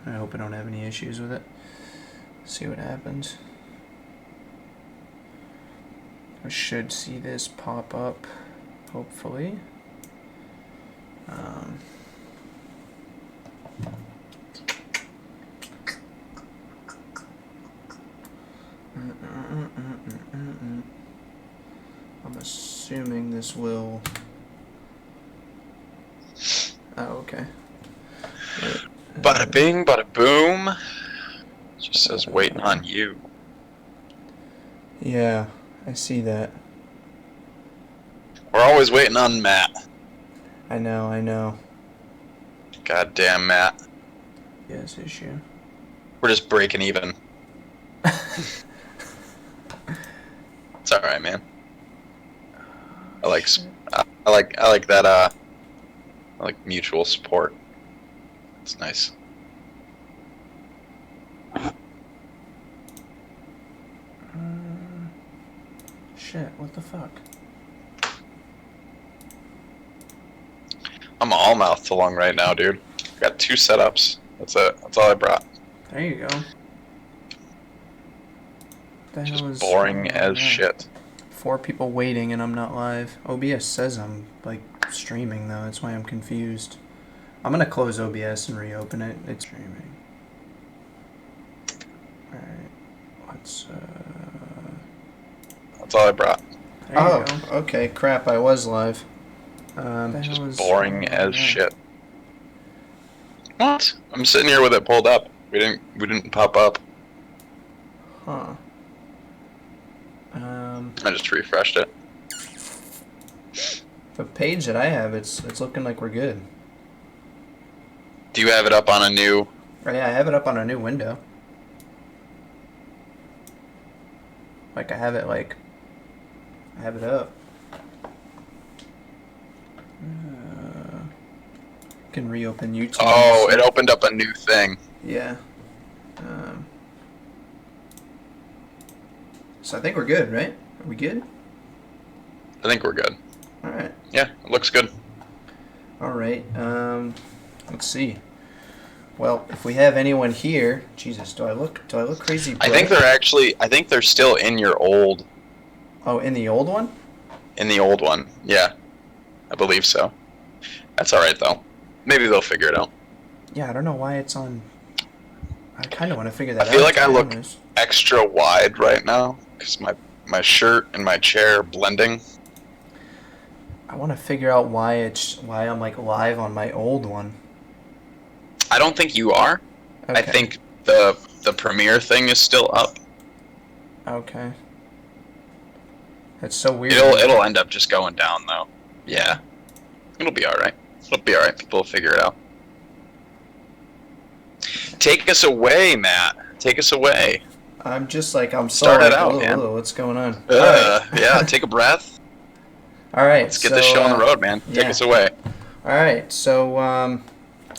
I hope I don't have any issues with it. See what happens. I should see this pop up, hopefully. I'm assuming this will... Oh, okay. Bada bing, bada boom. Just says waiting on you. Yeah, I see that. We're always waiting on Matt. I know. Goddamn Matt. Yes, issue. We're just breaking even. It's alright, man. I like that, I like mutual support. It's nice. Shit, what the fuck? I'm all mouth to lung right now, dude. Got 2 setups. That's it. That's all I brought. There you go. Just boring as shit. 4 people waiting and I'm not live. OBS says I'm, like, streaming, though. That's why I'm confused. I'm gonna close OBS and reopen it. It's streaming. Alright. Let's, That's all I brought. There you go. Okay. Crap, I was live. Just boring as shit. What? I'm sitting here with it pulled up. We didn't pop up. Huh. I just refreshed it. The page that I have, it's looking like we're good. Do you have it up on a new? Oh, yeah, I have it up on a new window. Like I have it up. Can reopen YouTube. Oh, it opened up a new thing. Yeah. So I think we're good, right? Are we good? I think we're good. All right. Yeah, it looks good. All right. Let's see. Well, if we have anyone here, Jesus, do I look crazy bright? I think they're still in your old. Oh, in the old one? In the old one, yeah. I believe so. That's all right though. Maybe they'll figure it out. Yeah, I don't know why it's on. I kind of want to figure that out. I feel like I look extra wide right now because my shirt and my chair are blending. I want to figure out why I'm like live on my old one. I don't think you are. Okay. I think the premiere thing is still up. Okay. That's so weird. It'll end up just going down though. Yeah. It'll be all right. It'll be all right. People will figure it out. Take us away, Matt. Take us away. I'm just like I'm Start sorry. it out, man. What's going on? Yeah, take a breath. All right. Let's get this show on the road, man. Take us away. All right. So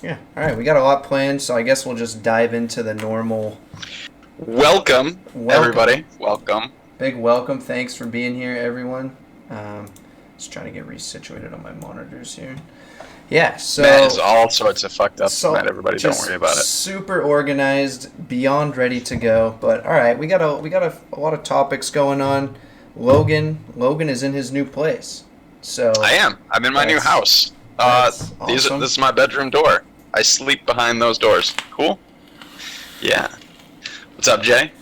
yeah. All right. We got a lot planned, so I guess we'll just dive into the normal. Welcome. Everybody. Welcome. Big welcome. Thanks for being here, everyone. Just trying to get resituated on my monitors here. Yeah, so Matt is all sorts of fucked up. Matt, everybody, don't worry about it. Super organized, beyond ready to go. But all right, we got a lot of topics going on. Logan is in his new place. So I am. I'm in my new house. Awesome. This is my bedroom door. I sleep behind those doors. Cool. Yeah. What's up, Jay?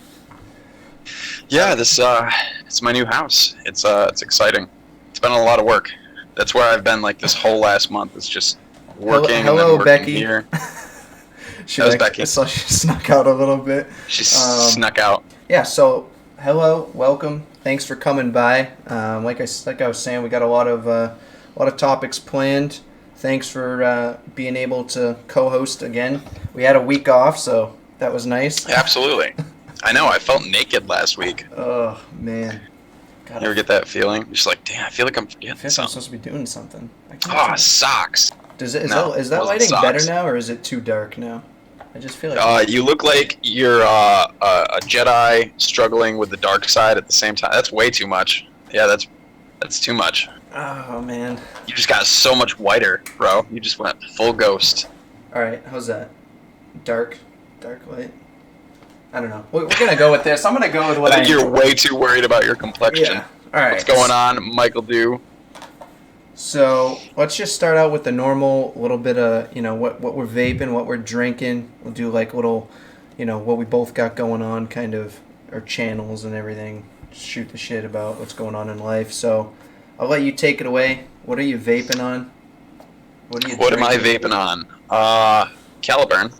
Yeah, it's my new house. It's exciting. It's been a lot of work. That's where I've been like this whole last month. It's just working. Hello, and then working Becky. Here. That was Becky. I saw she snuck out a little bit. She snuck out. Yeah. So hello, welcome. Thanks for coming by. Like I was saying, we got a lot of topics planned. Thanks for being able to co-host again. We had a week off, so that was nice. Absolutely. I know. I felt naked last week. Oh man. God, You ever get that feeling? You're just like, damn, I feel like I'm forgetting something. I'm supposed to be doing something. Socks. Is that lighting better now, or is it too dark now? I just feel like you look like you're a Jedi struggling with the dark side at the same time. That's way too much. Yeah, that's too much. Oh man. You just got so much whiter, bro. You just went full ghost. All right, how's that? Dark. Dark light. I don't know. We're gonna go with this. I'm gonna go with what I think you're way too worried about your complexion. Yeah. All right. What's going on, Michael Dew? So let's just start out with the normal little bit of what we're vaping, what we're drinking. We'll do like little, what we both got going on, kind of our channels and everything. Just shoot the shit about what's going on in life. So I'll let you take it away. What are you vaping on? What am I vaping on? Caliburn.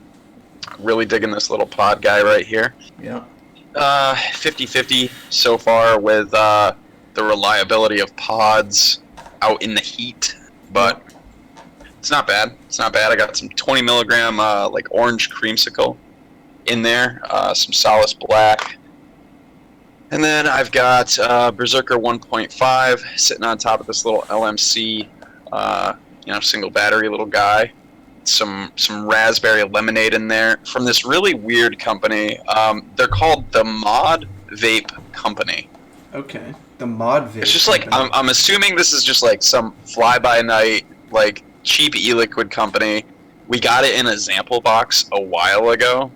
Really digging this little pod guy right here. Yeah. 50-50 so far with the reliability of pods out in the heat, but it's not bad. It's not bad. I got some 20 milligram like orange creamsicle in there, some Solace Black, and then I've got Berserker 1.5 sitting on top of this little LMC, single battery little guy. Some raspberry lemonade in there from this really weird company. They're called the Mod Vape Company. Okay. The Mod Vape. It's just like I'm assuming this is just like some fly-by-night like cheap e-liquid company. We got it in a sample box a while ago,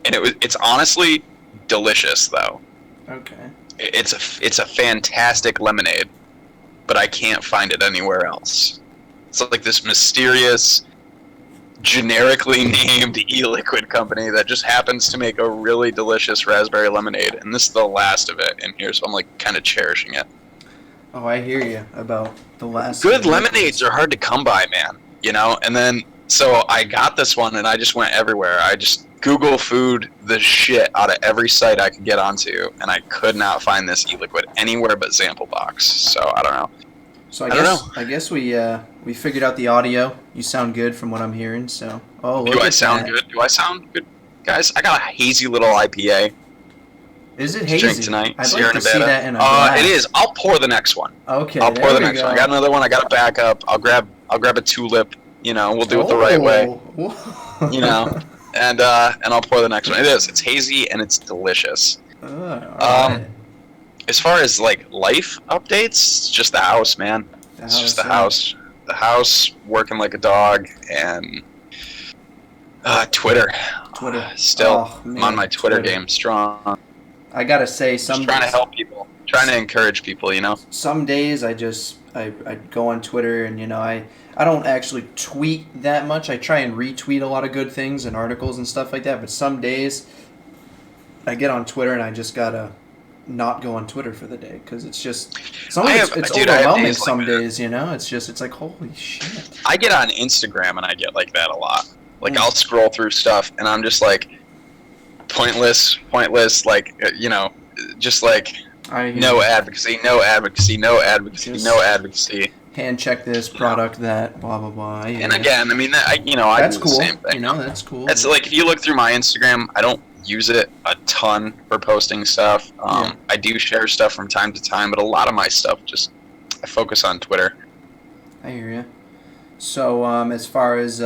and it's honestly delicious though. Okay. It's a fantastic lemonade, but I can't find it anywhere else. It's like this mysterious, generically named e-liquid company that just happens to make a really delicious raspberry lemonade, and this is the last of it in here, so I'm like kind of cherishing it. Oh, I hear you about the last. Good lemonades are hard to come by, man. And then so I got this one, and I just went everywhere. I just Google food the shit out of every site I could get onto, and I could not find this e-liquid anywhere but sample box. So I don't know. So I guess we figured out the audio. You sound good from what I'm hearing. So do I sound good? Do I sound good, guys? I got a hazy little IPA. Is it hazy? Drink tonight. I'd like to see that in a glass. It is. I'll pour the next one. Okay. I'll pour the next one. I got another one. I got a backup. I'll grab a tulip. We'll do it the right way. And I'll pour the next one. It is. It's hazy and it's delicious. All right. As far as like life updates, it's just the house, man. It's just the house. The house, working like a dog, and Twitter. Still, I'm on my Twitter game strong. I gotta say, just trying to help people, trying to encourage people. Some days I go on Twitter, and I don't actually tweet that much. I try and retweet a lot of good things and articles and stuff like that. But some days I get on Twitter and I just gotta not go on Twitter for the day because it's overwhelming some days. It's like holy shit. I get on Instagram and I get like that a lot. Like I'll scroll through stuff and I'm just like pointless, like just like no advocacy. Hand check this product that blah blah blah. And again, I mean I that's do cool. The same thing. That's cool. It's like if you look through my Instagram, I don't use it a ton for posting stuff. I do share stuff from time to time, but a lot of my stuff I focus on Twitter. I hear you. So as far as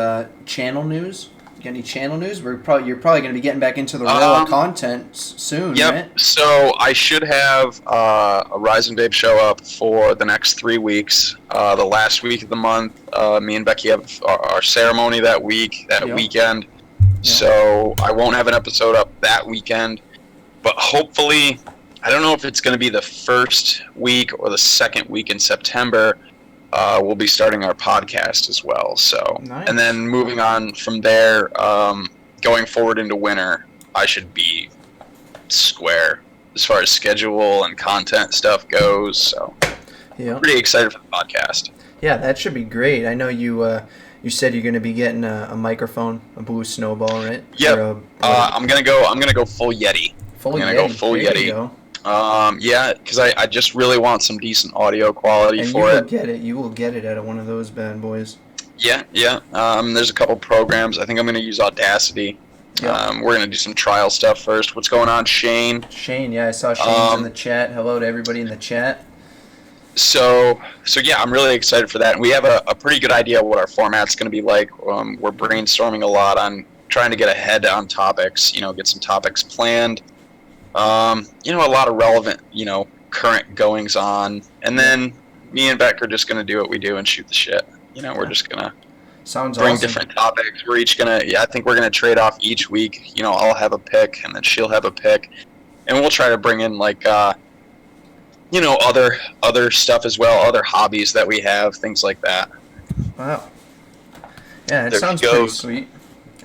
channel news, you got any channel news? You're probably going to be getting back into the raw content soon, yep. Right? So I should have a Rise and Vape show up for the next 3 weeks. The last week of the month, me and Becky have our ceremony that weekend. So I won't have an episode up that weekend, but hopefully, I don't know if it's going to be the first week or the second week in September, we'll be starting our podcast as well. So, nice. And then moving on from there, going forward into winter, I should be square as far as schedule and content stuff goes. So, I'm pretty excited for the podcast. Yeah, that should be great. I know you said you're going to be getting a microphone, a Blue Snowball, right? Yep. I'm gonna go full Yeti. I'm gonna go full there Yeti. You go. Yeah, because I just really want some decent audio quality and for it. You will get it out of one of those bad boys. Yeah. There's a couple programs. I think I'm gonna use Audacity. Yep. We're gonna do some trial stuff first. What's going on, Shane? Yeah, I saw Shane's in the chat. Hello to everybody in the chat. So yeah, I'm really excited for that. And we have a pretty good idea of what our format's going to be like. We're brainstorming a lot on trying to get ahead on topics, get some topics planned. A lot of relevant, current goings on. And then me and Beck are just going to do what we do and shoot the shit. We're just going to Sounds bring awesome. different topics. We're each gonna, I think we're gonna trade off each week. You know, I'll have a pick, and then she'll have a pick, and we'll try to bring in like, you know, other stuff as well, other hobbies that we have, things like that. Wow. Yeah, it There she sounds pretty goes. sweet.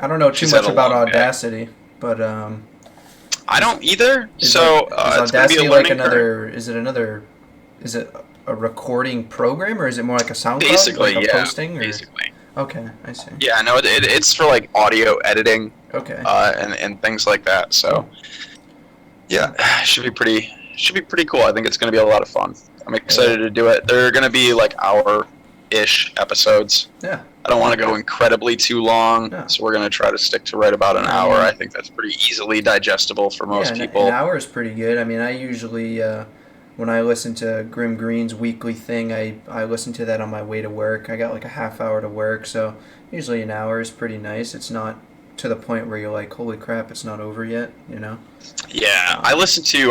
I don't know too She's much had a about long day. Audacity, but I don't either. is So like is it's gonna be a Audacity like learning curve. another? Is it a recording program, or is it more like a SoundCloud, Basically, like a yeah. posting? Or Basically, okay, I see. yeah. No, it's for like audio editing, Okay. and things like that. So yeah, should be pretty cool. I think it's gonna be a lot of fun. I'm excited to do it. They're gonna be like hour-ish episodes. Yeah. I don't want to go incredibly too long, No. so we're gonna try to stick to right about an hour. I think that's pretty easily digestible for most Yeah, people. an hour is pretty good. I mean, I usually when I listen to Grim Green's weekly thing, I listen to that on my way to work. I got like a half hour to work, so usually an hour is pretty nice. It's not to the point where you're like, holy crap, it's not over yet, you know? Yeah, I listen to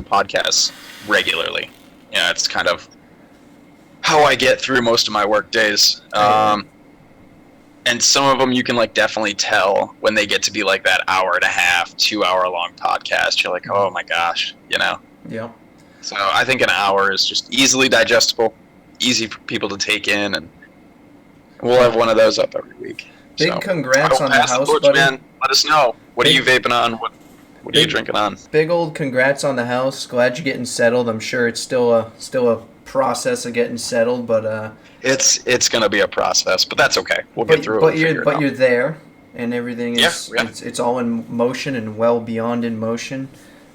podcasts regularly. Yeah, it's kind of how I get through most of my work days. And some of them you can like definitely tell when they get to be like that hour and a half, 2 hour long podcast. You're like, oh my gosh, you know. Yeah. So I think an hour is just easily digestible, easy for people to take in, and we'll have one of those up every week. Big So, congrats on the pass house, torch, buddy. man. Let us know. What are Big- you vaping on? What are you big- drinking on? Big old congrats on the house. Glad you're getting settled. I'm sure it's still a process of getting settled, but It's gonna be a process, but that's okay. We'll get through it. but and figure it out. you're there, and everything is Yeah. it's all in motion and well beyond in motion.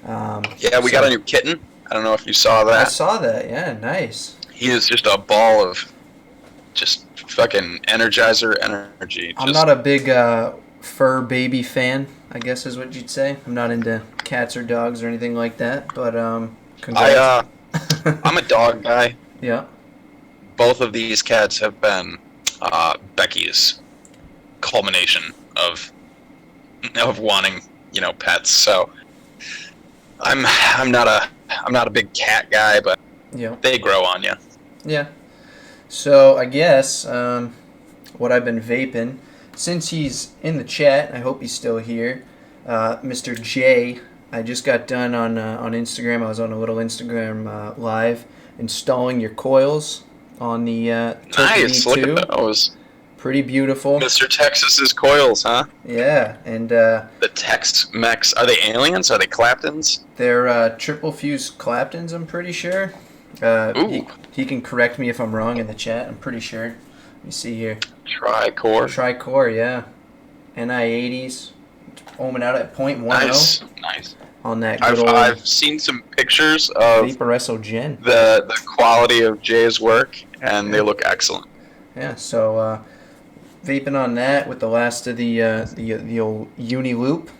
Yeah, we got a new kitten. I don't know if you saw I that. saw that. Yeah, nice. He is just a ball of just fucking energizer energy. I'm not a big fur baby fan, I guess is what you'd say. I'm not into cats or dogs or anything like that, but congrats. I'm a dog guy. Yeah. Both of these cats have been Becky's culmination of wanting, you know, pets. So I'm not a big cat guy, but Yeah. they grow on you. Yeah. So I guess what I've been vaping, since he's in the chat, I hope he's still here. Mr. J, I just got done on Instagram. I was on a little Instagram live installing your coils on the Turkey Nice. Look V2. at those. Pretty beautiful. Mr. Texas's coils, huh? Yeah, and The Tex-Mex. Are they aliens? Are they Claptons? they're triple fuse Claptons, I'm pretty sure. Ooh. He can correct me if I'm wrong in the chat. I'm pretty sure. Let me see here. Tricore. Tricore, yeah. NI80s. Ohming out at 0.10 Nice. on that good I've seen some pictures of Vaporesso Gen. the quality of Jay's work, and they look excellent. Yeah, so vaping on that with the last of the old Uni Loop.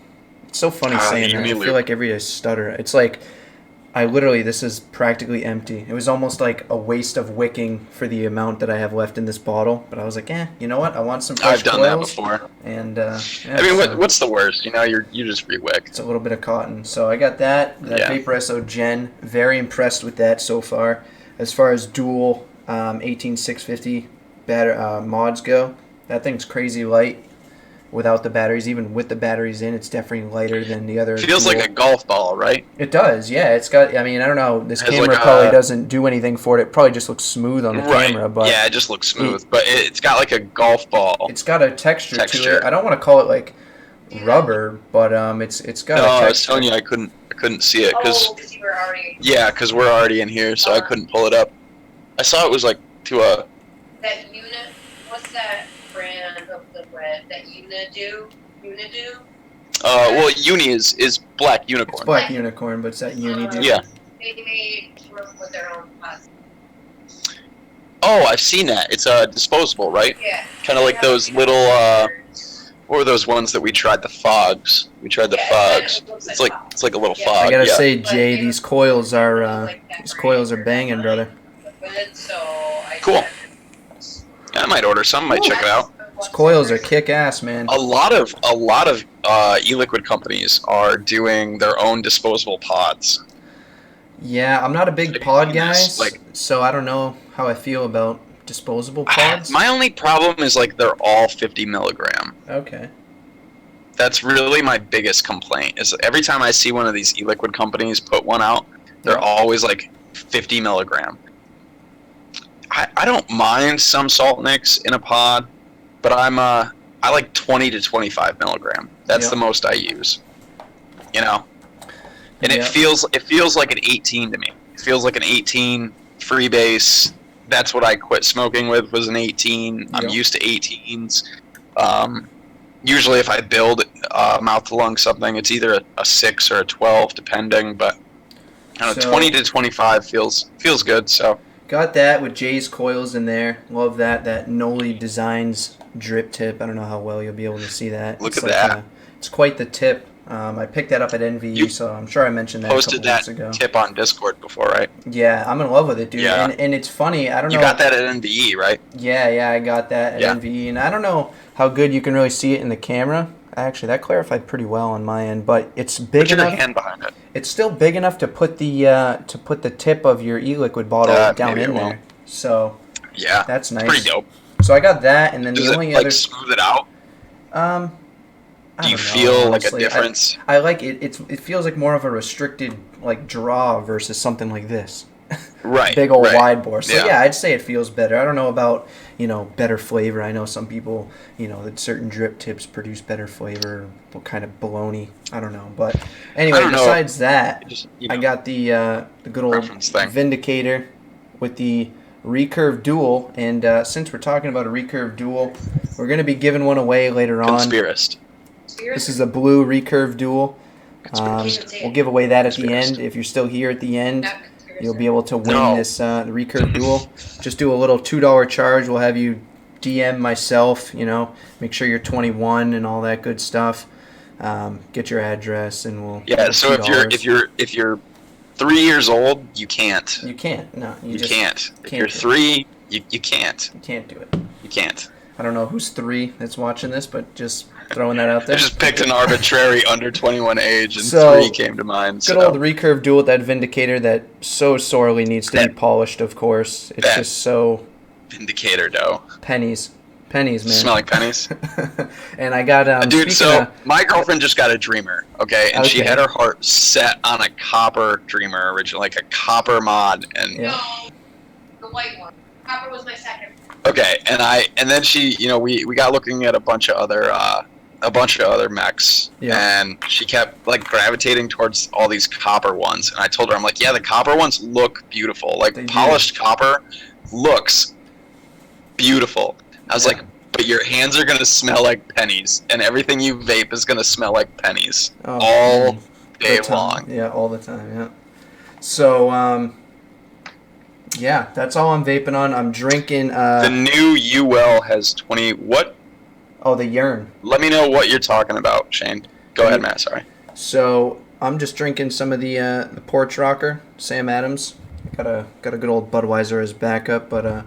It's so funny saying that. I Uni-Loop. feel like every day I stutter. It's like this is practically empty. It was almost like a waste of wicking for the amount that I have left in this bottle. But I was like, you know what? I want some fresh I've done that coils. before. And I mean, so what's the worst? You know, you just rewick. it's a little bit of cotton. So I got that Yeah. Vaporesso Gen. Very impressed with that so far. As far as dual 18650 mods go, that thing's crazy light. Without the batteries, even with the batteries in, it's definitely lighter than the other. Feels dual. like a golf ball, right? It does, yeah. It's got. I mean, I don't know. This It has camera like probably a- doesn't do anything for it. It probably just looks smooth on the Right. camera, but Yeah, it just looks smooth, but it's got like a golf ball. it's got a texture to Texture. it. I don't want to call it like rubber, but it's got No, a I was texture. telling you I couldn't see it because because you were already because we're already in here, so I couldn't pull it up. I saw it was like to a that unit. What's that brand of liquid that Unido? well, Uni is Black It's Unicorn. Black Unicorn, but it's that Uni dude. Yeah. They made with their own pods. Oh, I've seen that. It's disposable, right? Yeah. Kind of like those little what were those ones that we tried? The fogs. We tried the fogs. It's like a little Yeah. fog. I gotta yeah. say, Jay, these coils are banging, brother. So I Cool. I might order some. Might check it out. These coils are kick ass, man. A lot of e-liquid companies are doing their own disposable pods. Yeah, I'm not a big Like, pod you guy, just, like- so I don't know how I feel about disposable pods? My only problem is like they're all 50 milligram. Okay. That's really my biggest complaint. Is every time I see one of these e-liquid companies put one out, they're always like 50 milligram. I don't mind some salt nicks in a pod, but I like 20 to 25 milligram. That's the most I use. You know, and it feels like an 18 to me. It feels like an 18 freebase. That's what I quit smoking with, was an 18. I'm used to 18s. Usually if I build mouth to lung something, it's either a 6 or a 12, depending. But I don't know, 20 to 25 feels good. So got that with Jay's coils in there. Love that. That Noli Designs drip tip. I don't know how well you'll be able to see that. Look at that. It's quite the tip. I picked that up at NVE, so I'm sure I mentioned that a couple weeks ago. Posted that tip on Discord before, right? Yeah, I'm in love with it, dude. Yeah. And it's funny. I don't know. You got that at NVE, right? Yeah, I got that at NVE, and I don't know how good you can really see it in the camera. Actually, that clarified pretty well on my end, but it's big enough. Put your hand behind it. It's still big enough to put the tip of your e-liquid bottle down in there. So yeah, that's nice. Pretty dope. So I got that, and then Does the it only like other smooth it out? Do you feel like a difference? I like it. It feels like more of a restricted like draw versus something like this. Right. Big old wide bore. So yeah, I'd say it feels better. I don't know about, better flavor. I know some people, that certain drip tips produce better flavor. What kind of baloney? I don't know. But anyway, besides that, I got the good old Vindicator with the Recurve Dual. And since we're talking about a Recurve Dual, we're going to be giving one away later on. Conspirist. This is a blue Recurve Dual. We'll give away that at the end. If you're still here at the end, you'll be able to win this the Recurve Dual. Just do a little $2 charge. We'll have you DM myself. Make sure you're 21 and all that good stuff. Get your address and we'll. Yeah. So if you're 3 years old, you can't. You can't. No. You can't. If you're 3, you can't. You can't do it. You can't. I don't know who's 3 that's watching this, but just throwing that out there. I just picked an arbitrary under 21 age, and 3 came to mind. Good old Recurve Dual with that Vindicator that so sorely needs to be polished, of course. It's just so... Vindicator dough. Pennies, man. Smell like pennies? And I got... Dude, so my girlfriend just got a Dreamer, okay? And she had her heart set on a copper Dreamer originally, like a copper mod. And No, the white one. Copper was my second. Okay, and then she, we got looking at a bunch of other mechs, and she kept like gravitating towards all these copper ones, and I told her, I'm like, yeah, the copper ones look beautiful, like polished copper looks beautiful. I was like, but your hands are gonna smell like pennies, and everything you vape is gonna smell like pennies all day long. Yeah, all the time. Yeah. So yeah, that's all I'm vaping on. I'm drinking. The new UL has 20. What? Oh, the Yearn. Let me know what you're talking about, Shane. Go ahead, Matt. Sorry. So I'm just drinking some of the Porch Rocker, Sam Adams. Got a good old Budweiser as backup, but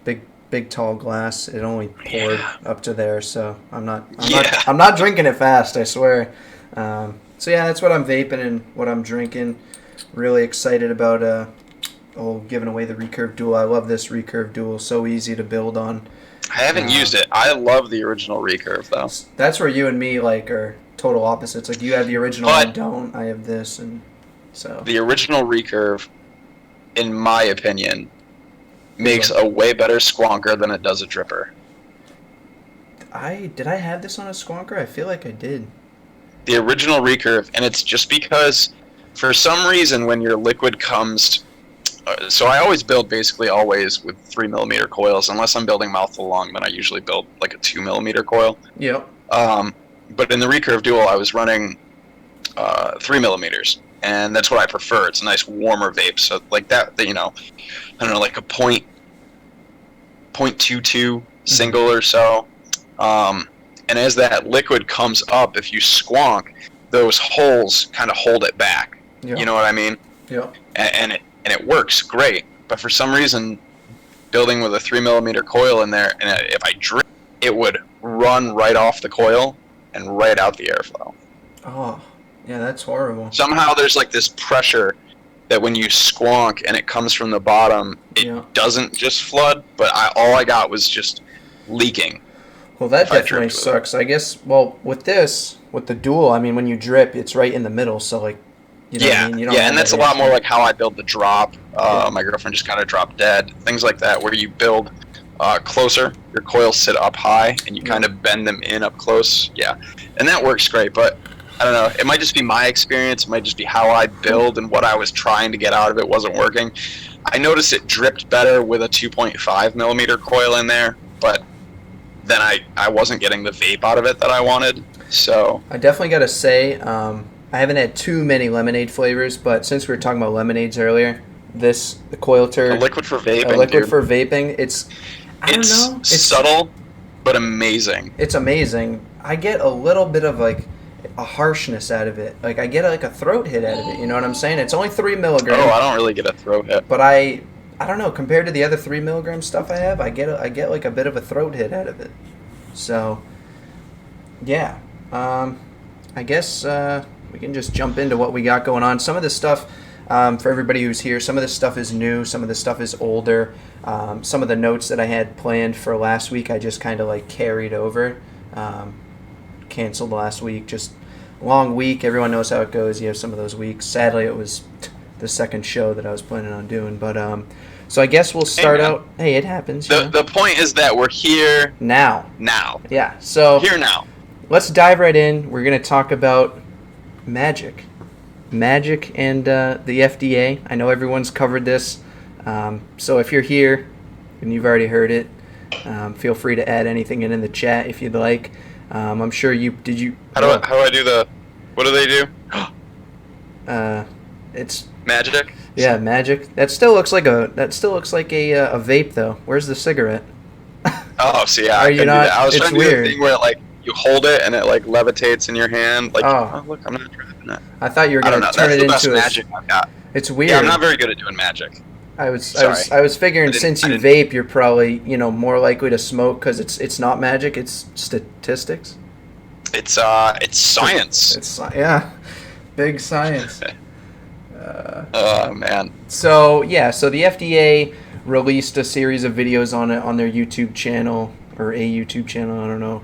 big tall glass. It only poured up to there, so I'm not drinking it fast. I swear. So yeah, that's what I'm vaping and what I'm drinking. Really excited about giving away the Recurve Dual. I love this Recurve Dual. So easy to build on. I haven't used it. I love the original Recurve, though. That's where you and me are total opposites. Like, you have the original, I don't. I have this, and so. The original Recurve, in my opinion, makes a way better squonker than it does a dripper. Did I have this on a squonker? I feel like I did. The original Recurve, and it's just because, for some reason, when your liquid comes... So I always build basically always with 3mm coils. Unless I'm building mouth to lung, then I usually build like a 2mm coil. Yep. But in the Recurve Dual, I was running 3mm, and that's what I prefer. It's a nice warmer vape. So like that, I don't know, like a .22 single or so. And as that liquid comes up, if you squonk, those holes kind of hold it back. Yep. You know what I mean? Yeah. And it works great, but for some reason, building with a 3mm coil in there, and if I drip, it would run right off the coil and right out the airflow. Oh, yeah, that's horrible. Somehow there's like this pressure that when you squonk and it comes from the bottom, it doesn't just flood, but all I got was just leaking. Well, that definitely sucks. I guess, well, with the dual, I mean, when you drip, it's right in the middle, so, like, you know what I mean? You don't and that's a lot more like how I build the drop. My girlfriend just kind of dropped dead. Things like that, where you build closer, your coils sit up high, and you kind of bend them in up close. Yeah, and that works great, but I don't know. It might just be my experience. It might just be how I build and what I was trying to get out of it wasn't working. I noticed it dripped better with a 2.5 millimeter coil in there, but then I wasn't getting the vape out of it that I wanted. So I definitely got to say, I haven't had too many lemonade flavors, but since we were talking about lemonades earlier, the coil turd, a liquid for vaping, it's subtle but amazing. It's amazing. I get a little bit of like a harshness out of it. Like I get like a throat hit out of it. You know what I'm saying? It's only 3 milligrams. Oh, I don't really get a throat hit. But I don't know. Compared to the other 3 milligram stuff I have, I get like a bit of a throat hit out of it. So, yeah. I guess we can just jump into what we got going on. Some of this stuff, for everybody who's here, some of this stuff is new. Some of this stuff is older. Some of the notes that I had planned for last week, I just kind of like carried over. Canceled last week. Just long week. Everyone knows how it goes. You have some of those weeks. Sadly, it was the second show that I was planning on doing. But so I guess we'll start out. Hey, it happens. The point is that we're here now. Yeah. So here now. Let's dive right in. We're gonna talk about magic and the FDA. I know everyone's covered this. So if you're here and you've already heard it, feel free to add anything in the chat if you'd like. I'm sure you did. How do I do the? What do they do? It's magic. Yeah, magic. That still looks like a vape though. Where's the cigarette? Oh, see, I couldn't do that. I was trying to do the thing where like you hold it and it like levitates in your hand. Like, oh look, I'm not dropping it. I thought you were going to turn it into magic I've got. It's weird. Yeah, I'm not very good at doing magic. I was figuring since you vape, you're probably more likely to smoke because it's not magic, it's statistics. It's science. It's big science. Oh man. So the FDA released a series of videos on their YouTube channel or a YouTube channel. I don't know.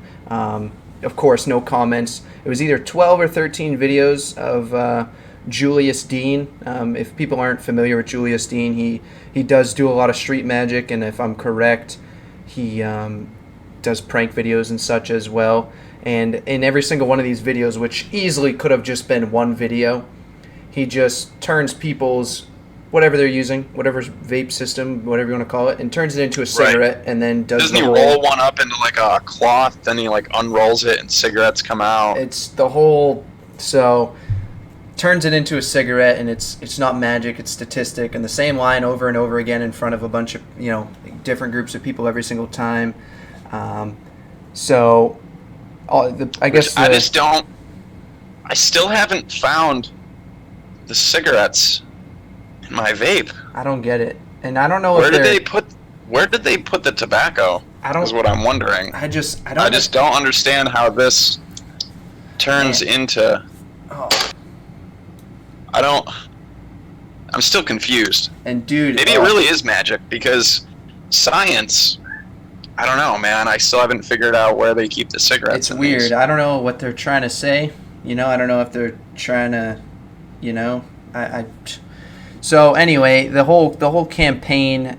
Of course, no comments. It was either 12 or 13 videos of Julius Dean. If people aren't familiar with Julius Dean, he does do a lot of street magic, and if I'm correct, he does prank videos and such as well. And in every single one of these videos, which easily could have just been one video, he just turns people's whatever they're using, whatever vape system, whatever you want to call it, and turns it into a cigarette, and then doesn't he roll one up into like a cloth, then he like unrolls it and cigarettes come out. It's the whole turns it into a cigarette, and it's not magic, it's statistic, and the same line over and over again in front of a bunch of different groups of people every single time. I still haven't found the cigarettes in my vape. I don't get it, and I don't know where did they put the tobacco. Is what I'm wondering. I just don't understand how this turns into. Oh. I'm still confused. And dude, maybe it really is magic because science. I don't know, man. I still haven't figured out where they keep the cigarettes. It's weird. These. I don't know what they're trying to say. I don't know if they're trying to, So anyway, the whole campaign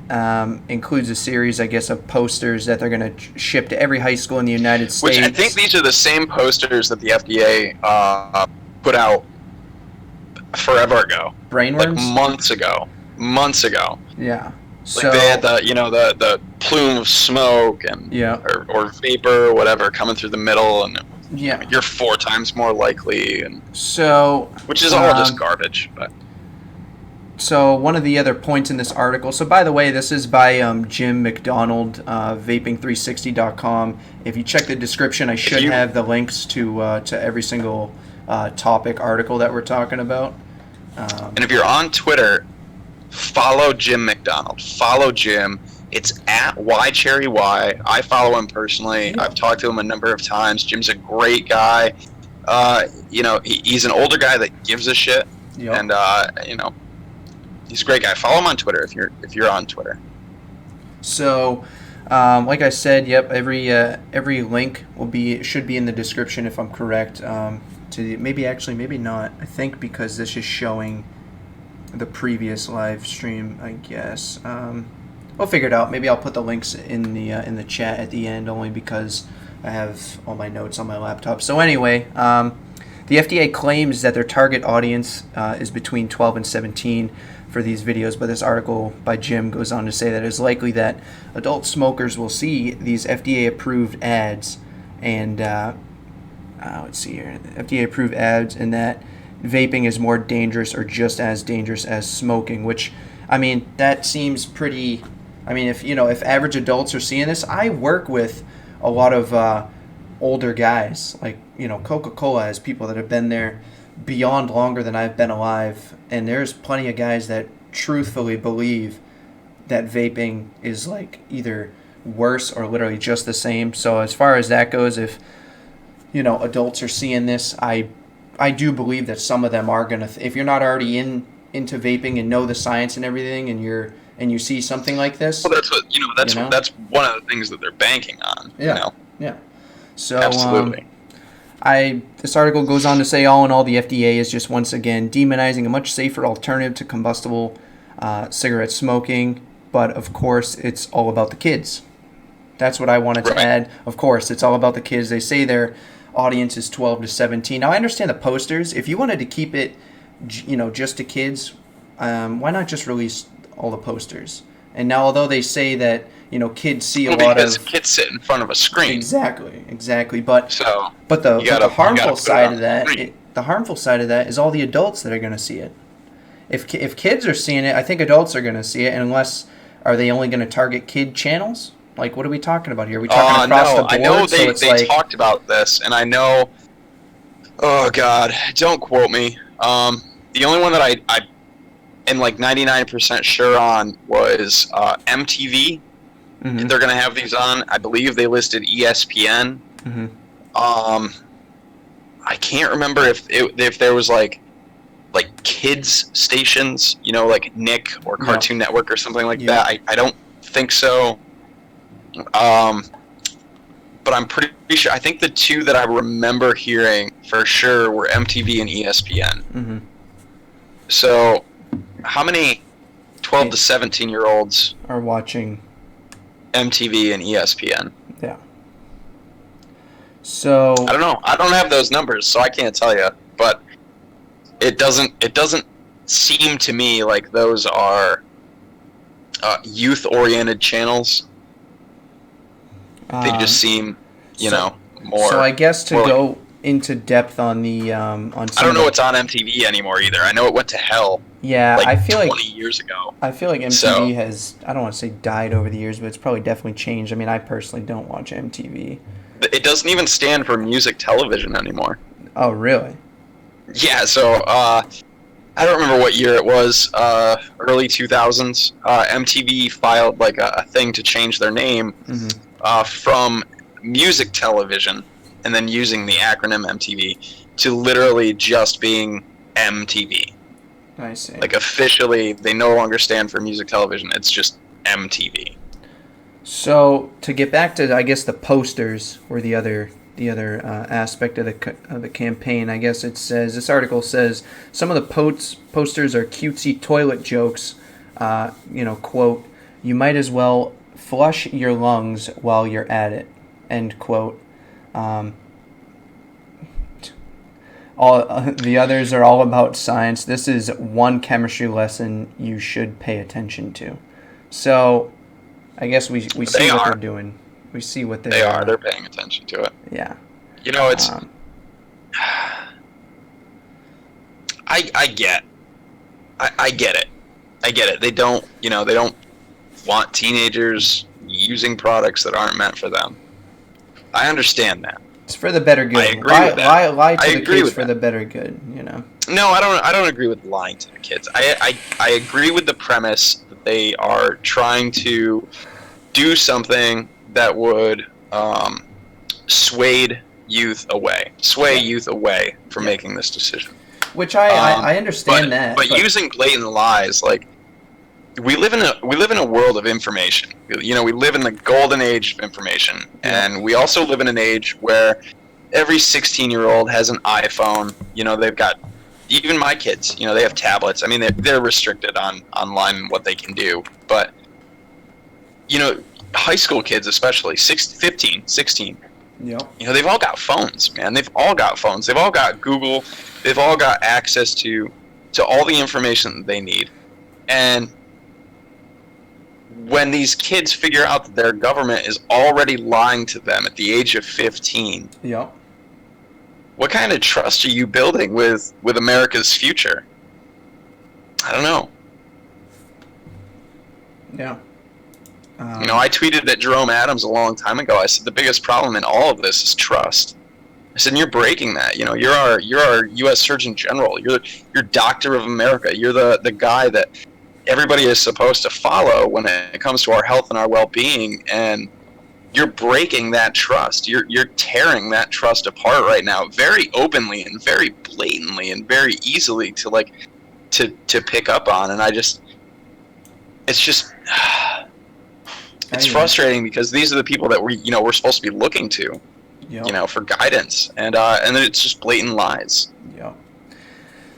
includes a series, I guess, of posters that they're going to ship to every high school in the United States. Which I think these are the same posters that the FDA put out forever ago. Brainworms? Like months ago. Yeah. Like they had the plume of smoke and or vapor or whatever coming through the middle, and you're 4 times more likely, and which is all just garbage. But so one of the other points in this article. So by the way, this is by Jim McDonald, vaping360.com. If you check the description, I should have the links to every single topic article that we're talking about. And if you're on Twitter, follow Jim McDonald. Follow Jim. It's at YCherryY. I follow him personally. I've talked to him a number of times. Jim's a great guy. He's an older guy that gives a shit. And He's a great guy. Follow him on Twitter if you're on Twitter. So, like I said, yep, every link should be in the description if I'm correct. To maybe not. I think because this is showing the previous live stream, I guess. We'll figure it out. Maybe I'll put the links in the chat at the end, only because I have all my notes on my laptop. So anyway, the FDA claims that their target audience is between 12 and 17 for these videos, but this article by Jim goes on to say that it's likely that adult smokers will see these FDA-approved ads, and let's see here, FDA-approved ads, and that vaping is more dangerous or just as dangerous as smoking, which, I mean, that seems pretty. I mean, if average adults are seeing this, I work with a lot of older guys, like, Coca-Cola has people that have been there beyond longer than I've been alive, and there's plenty of guys that truthfully believe that vaping is like either worse or literally just the same. So as far as that goes, if adults are seeing this, I do believe that some of them are gonna. If you're not already into vaping and know the science and everything, and you see something like this, well, that's what that's one of the things that they're banking on. Yeah. Yeah. So absolutely. This article goes on to say, all in all, the FDA is just once again demonizing a much safer alternative to combustible cigarette smoking. But of course, it's all about the kids. That's what I wanted to add. Of course, it's all about the kids. They say their audience is 12 to 17. Now, I understand the posters. If you wanted to keep it, just to kids, why not just release all the posters? And now, although they say that kids see a lot of kids sit in front of a screen. Exactly. But the harmful side of that, is all the adults that are going to see it. If kids are seeing it, I think adults are going to see it. And are they only going to target kid channels? Like, what are we talking about here? Are we talking across the board? I know they talked about this, and I know. Oh God, don't quote me. The only one that I am like 99% sure on was MTV. Mm-hmm. They're going to have these on. I believe they listed ESPN. Mm-hmm. I can't remember if there was like kids stations, like Nick or Cartoon Network or something like that. I don't think so. But I'm pretty sure. I think the two that I remember hearing for sure were MTV and ESPN. Mm-hmm. So, how many 12 to 17-year-olds are watching MTV and ESPN? Yeah. So I don't know. I don't have those numbers, so I can't tell you. But it doesn't seem to me like those are youth-oriented channels. They just seem, more. So I guess to go into depth on the on. I don't know what's on MTV anymore either. I know it went to hell. Yeah, I feel 20 years ago. I feel like MTV has, I don't want to say died over the years, but it's probably definitely changed. I mean, I personally don't watch MTV. It doesn't even stand for music television anymore. Oh, really? Yeah. So I don't remember what year it was. Early 2000s. MTV filed like a thing to change their name. Mm-hmm. From music television, and then using the acronym MTV to literally just being MTV. I see. Like officially, they no longer stand for music television. It's just MTV. So to get back to, I guess, the posters were the other aspect of the campaign. I guess it says, this article says, some of the posters are cutesy toilet jokes. Quote, "You might as well flush your lungs while you're at it," end quote. All the others are all about science. This is one chemistry lesson you should pay attention to. So, I guess we see what they're doing. We see what they are. They're paying attention to it. Yeah. It's. I get it. I get it. They don't. They don't want teenagers using products that aren't meant for them. I understand that. It's for the better good. I agree with that. Lie to the kids for the better good, No, I don't agree with lying to the kids. I agree with the premise that they are trying to do something that would sway youth away from making this decision. Which I understand that. But using blatant lies, like we live in a world of information. You know, we live in the golden age of information, and we also live in an age where every 16-year-old has an iPhone. You know, they've got, even my kids, you know, they have tablets. I mean, they're restricted on online what they can do, but you know, high school kids especially, 15, 16. Yep. You know, they've all got phones, man. They've all got phones. They've all got Google. They've all got access to all the information that they need. And when these kids figure out that their government is already lying to them at the age of 15, Yep. what kind of trust are you building with America's future? I don't know. Yeah. You know, I tweeted at Jerome Adams a long time ago. I said the biggest problem in all of this is trust. I said, and you're breaking that. You know, you're our U.S. Surgeon General. You're Doctor of America. You're the guy that everybody is supposed to follow when it comes to our health and our well-being, and you're breaking that trust. You're tearing that trust apart right now, very openly and very blatantly and very easily to pick up on. And it's frustrating because these are the people that we're supposed to be looking to, Yep. you know, for guidance, and then it's just blatant lies. Yep.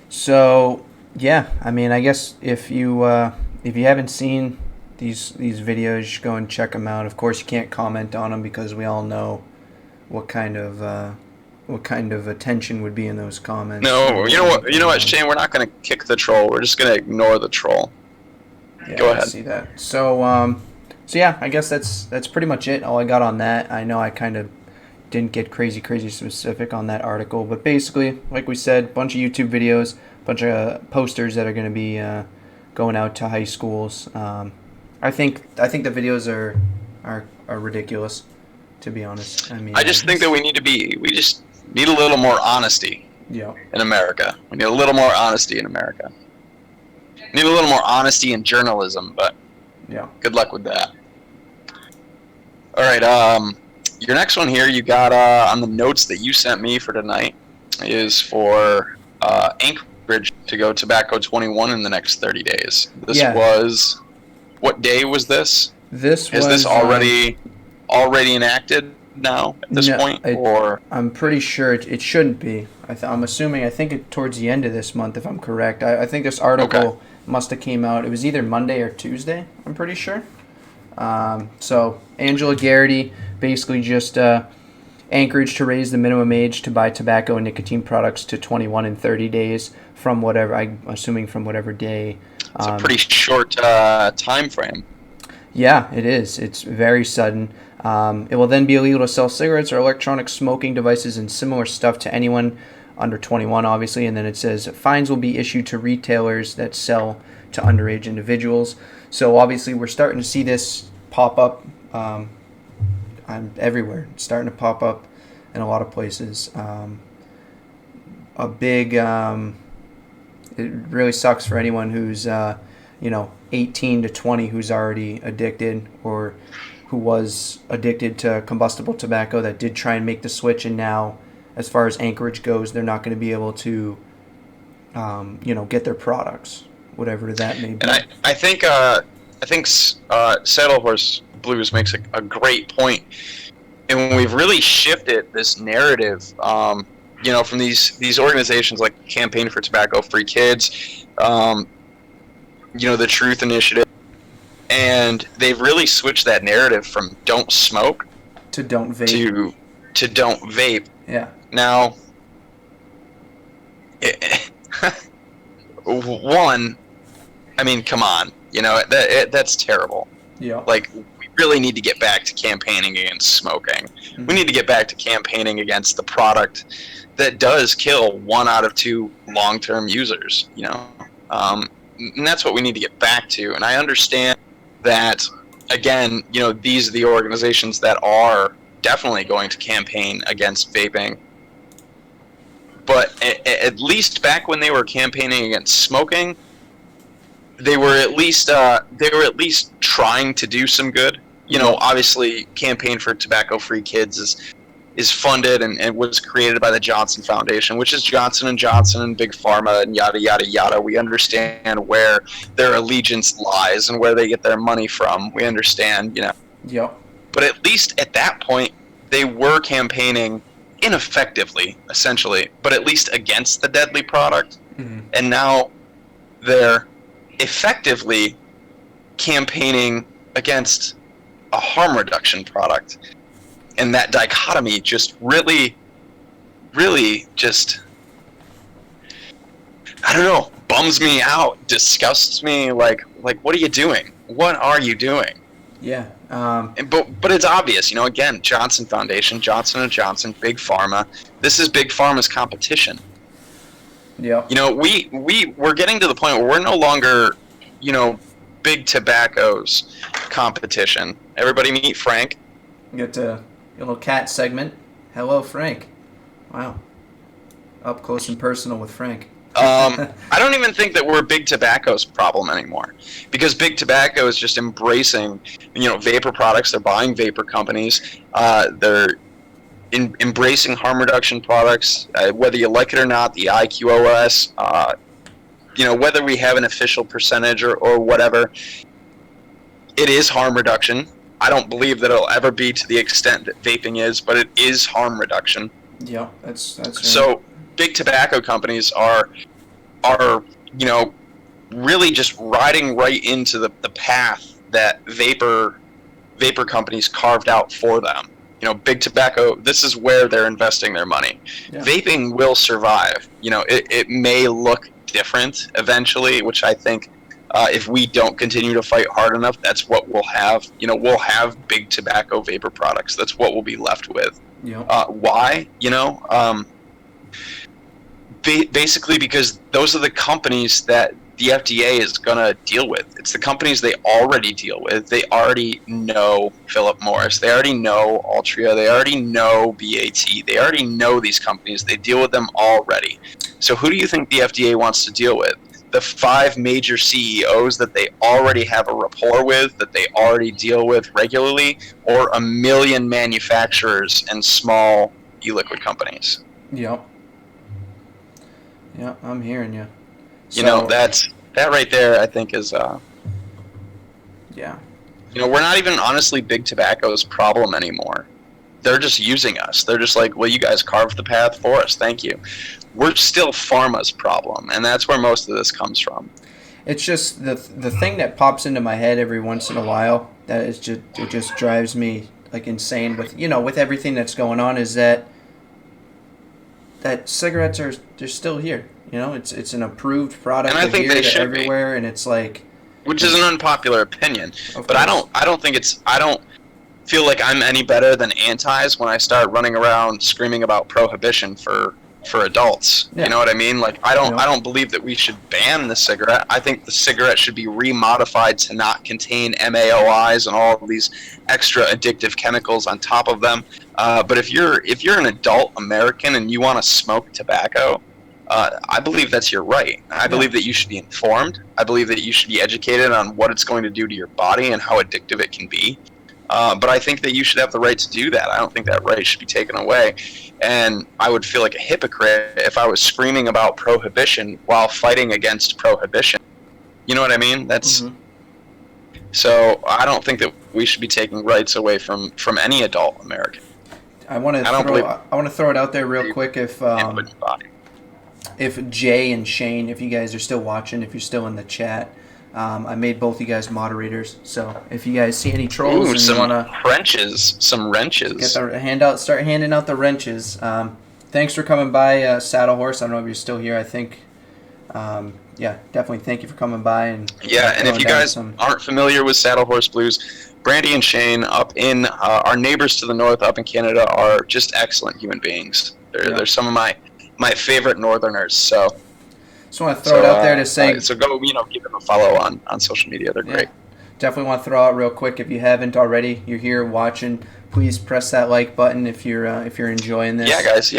So yeah, I mean, I guess if you haven't seen these videos, you should go and check them out. Of course, you can't comment on them because we all know what kind of attention would be in those comments. No, you know what, Shane? We're not going to kick the troll. We're just going to ignore the troll. Yeah, go ahead. I see that. So yeah, I guess that's pretty much it. All I got on that. I know I kind of didn't get crazy specific on that article, but basically, like we said, bunch of YouTube videos, bunch of posters that are going to be going out to high schools. I think the videos are ridiculous, to be honest. I mean, I just think that we just need a little more honesty. Yeah. In America, we need a little more honesty in America. We need a little more honesty in journalism, but yeah, good luck with that. All right, your next one here you got on the notes that you sent me for tonight is for Anchorage to go tobacco 21 in the next 30 days. This was, what day was this? Is this already enacted now at this point? Or I'm pretty sure it shouldn't be. I'm assuming. I think it towards the end of this month, if I'm correct. I think this article must have came out. It was either Monday or Tuesday. I'm pretty sure. So Angela Garrity basically just Anchorage to raise the minimum age to buy tobacco and nicotine products to 21 in 30 days from whatever, I'm assuming from whatever day. It's a pretty short time frame. Yeah, it is. It's very sudden. It will then be illegal to sell cigarettes or electronic smoking devices and similar stuff to anyone under 21, obviously. And then it says fines will be issued to retailers that sell to underage individuals. So obviously we're starting to see this pop up everywhere. It's starting to pop up in a lot of places. A big, it really sucks for anyone who's, 18 to 20 who's already addicted or who was addicted to combustible tobacco that did try and make the switch, and now, as far as Anchorage goes, they're not going to be able to, get their products, whatever that may be. And I think Saddle Horse Blues makes a great point, and we've really shifted this narrative, from these organizations like Campaign for Tobacco-Free Kids, the Truth Initiative, and they've really switched that narrative from don't smoke to don't vape to don't vape. Yeah. Now, one, I mean, come on, that's terrible. Yeah. Like, we really need to get back to campaigning against smoking. Mm-hmm. We need to get back to campaigning against the product that does kill 1 out of 2 long-term users, and that's what we need to get back to. And I understand that, again, these are the organizations that are definitely going to campaign against vaping. But at least back when they were campaigning against smoking, they were at least trying to do some good. Obviously, Campaign for Tobacco-Free Kids is funded and was created by the Johnson Foundation, which is Johnson and Johnson and Big Pharma and yada yada yada. We understand where their allegiance lies and where they get their money from. We understand, Yep. But at least at that point, they were campaigning ineffectively, essentially, but at least against the deadly product. Mm-hmm. And now they're effectively campaigning against a harm reduction product. And that dichotomy just really just, I don't know, bums me out, disgusts me. Like what are you doing? What are you doing? Yeah. But it's obvious, again, Johnson Foundation, Johnson & Johnson, Big Pharma. This is Big Pharma's competition. Yeah. We're getting to the point where we're no longer, Big Tobacco's competition. Everybody meet Frank. Get a little cat segment. Hello, Frank. Wow. Up close and personal with Frank. I don't even think that we're Big Tobacco's problem anymore, because Big Tobacco is just embracing, vapor products. They're buying vapor companies. They're embracing harm reduction products, whether you like it or not. The IQOS, whether we have an official percentage or whatever, it is harm reduction. I don't believe that it'll ever be to the extent that vaping is, but it is harm reduction. Yeah, that's right. So big tobacco companies are really just riding right into the path that vapor companies carved out for them. Big tobacco, this is where they're investing their money. Yeah. Vaping will survive. It may look different eventually, which I think if we don't continue to fight hard enough, that's what we'll have. We'll have big tobacco vapor products. That's what we'll be left with. Yeah. Why? Basically because those are the companies that the FDA is going to deal with. It's the companies they already deal with. They already know Philip Morris. They already know Altria. They already know BAT. They already know these companies. They deal with them already. So who do you think the FDA wants to deal with? The 5 major CEOs that they already have a rapport with, that they already deal with regularly, or a million manufacturers and small e-liquid companies? Yep. Yeah, I'm hearing you. So, that right there, I think is yeah. We're not even honestly Big Tobacco's problem anymore. They're just using us. They're just like, well, you guys carved the path for us. Thank you. We're still pharma's problem, and that's where most of this comes from. It's just the thing that pops into my head every once in a while that is just, it just drives me like insane with with everything that's going on, is that cigarettes they're still here. It's an approved product. And I think they should everywhere, and it's like, which is an unpopular opinion. But I don't feel like I'm any better than antis when I start running around screaming about prohibition for adults. Yeah. You know what I mean? Like I don't believe that we should ban the cigarette. I think the cigarette should be remodified to not contain MAOIs and all of these extra addictive chemicals on top of them. But if you're an adult American and you want to smoke tobacco, I believe that's your right. I believe that you should be informed. I believe that you should be educated on what it's going to do to your body and how addictive it can be. But I think that you should have the right to do that. I don't think that right should be taken away. And I would feel like a hypocrite if I was screaming about prohibition while fighting against prohibition. You know what I mean? That's So I don't think that we should be taking rights away from any adult American. I want to throw it out there real quick if Jay and Shane, if you guys are still watching, if you're still in the chat, I made both you guys moderators. So if you guys see any trolls and you want to some wrenches, get the handout, start handing out the wrenches. Thanks for coming by, Saddle Horse. I don't know if you're still here. I think, definitely thank you for coming by. And if you guys aren't familiar with Saddle Horse Blues, Brandy and Shane up in our neighbors to the north up in Canada are just excellent human beings. They're some of my favorite northerners. So just want to throw it out there to say, so go give them a follow on social media. They're great. Definitely want to throw out real quick, if you haven't already, you're here watching, please press that like button if you're enjoying this. Yeah, guys,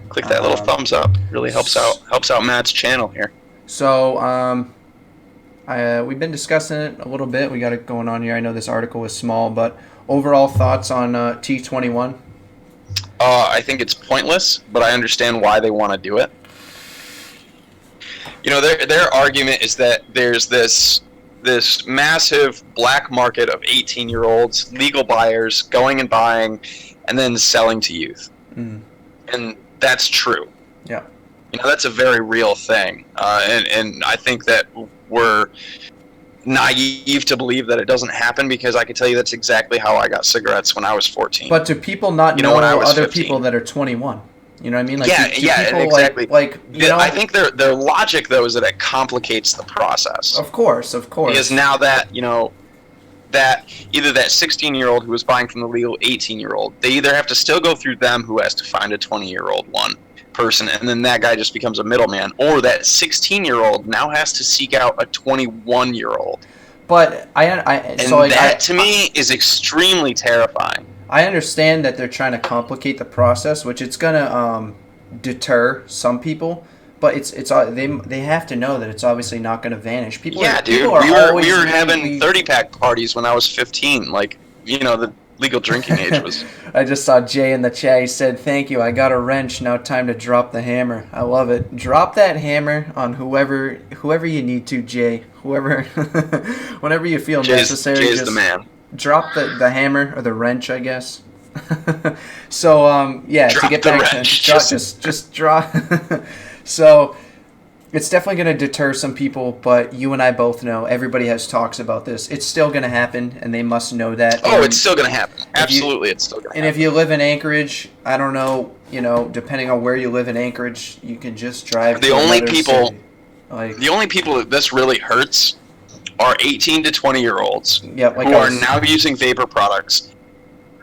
click that little thumbs up. Really helps out Matt's channel here. So we've been discussing it a little bit. We got it going on here. I know this article is small, but overall thoughts on T21? I think it's pointless, but I understand why they want to do it. You know, their argument is that there's this massive black market of 18-year-olds, legal buyers, going and buying, and then selling to youth. Mm. And that's true. Yeah. You know, that's a very real thing. And I think that we're naive to believe that it doesn't happen, because I can tell you that's exactly how I got cigarettes when I was 14. But do people not know when I was other 15. people that are 21? You know what I mean? Like, Yeah, do yeah, people, exactly. I think their logic, though, is that it complicates the process. Of course. Because now that, that either that 16-year-old who was buying from the legal 18-year-old, they either have to still go through them, who has to find a 20-year-old one person, and then that guy just becomes a middleman, or that 16-year-old now has to seek out a 21-year-old. But to me is extremely terrifying. I understand that they're trying to complicate the process, which it's gonna deter some people. But they have to know that it's obviously not going to vanish. People Yeah, are, dude. people are We were having 30-pack parties when I was 15. Like, the legal drinking age was. I just saw Jay in the chat. He said, "Thank you. I got a wrench. Now time to drop the hammer." I love it. Drop that hammer on whoever you need to, Jay. Whoever, whenever you feel necessary. Jay's just the man. Drop the hammer or the wrench, I guess. So yeah, drop to get the back wrench. to just drop. So it's definitely going to deter some people, but you and I both know, everybody has talks about this. It's still going to happen, and they must know that. Oh, it's still going to happen. Absolutely, it's still going to happen. And if you live in Anchorage, I don't know, depending on where you live in Anchorage, you can just drive the to only another people city. The only people that this really hurts are 18 to 20-year-olds who are now using vapor products,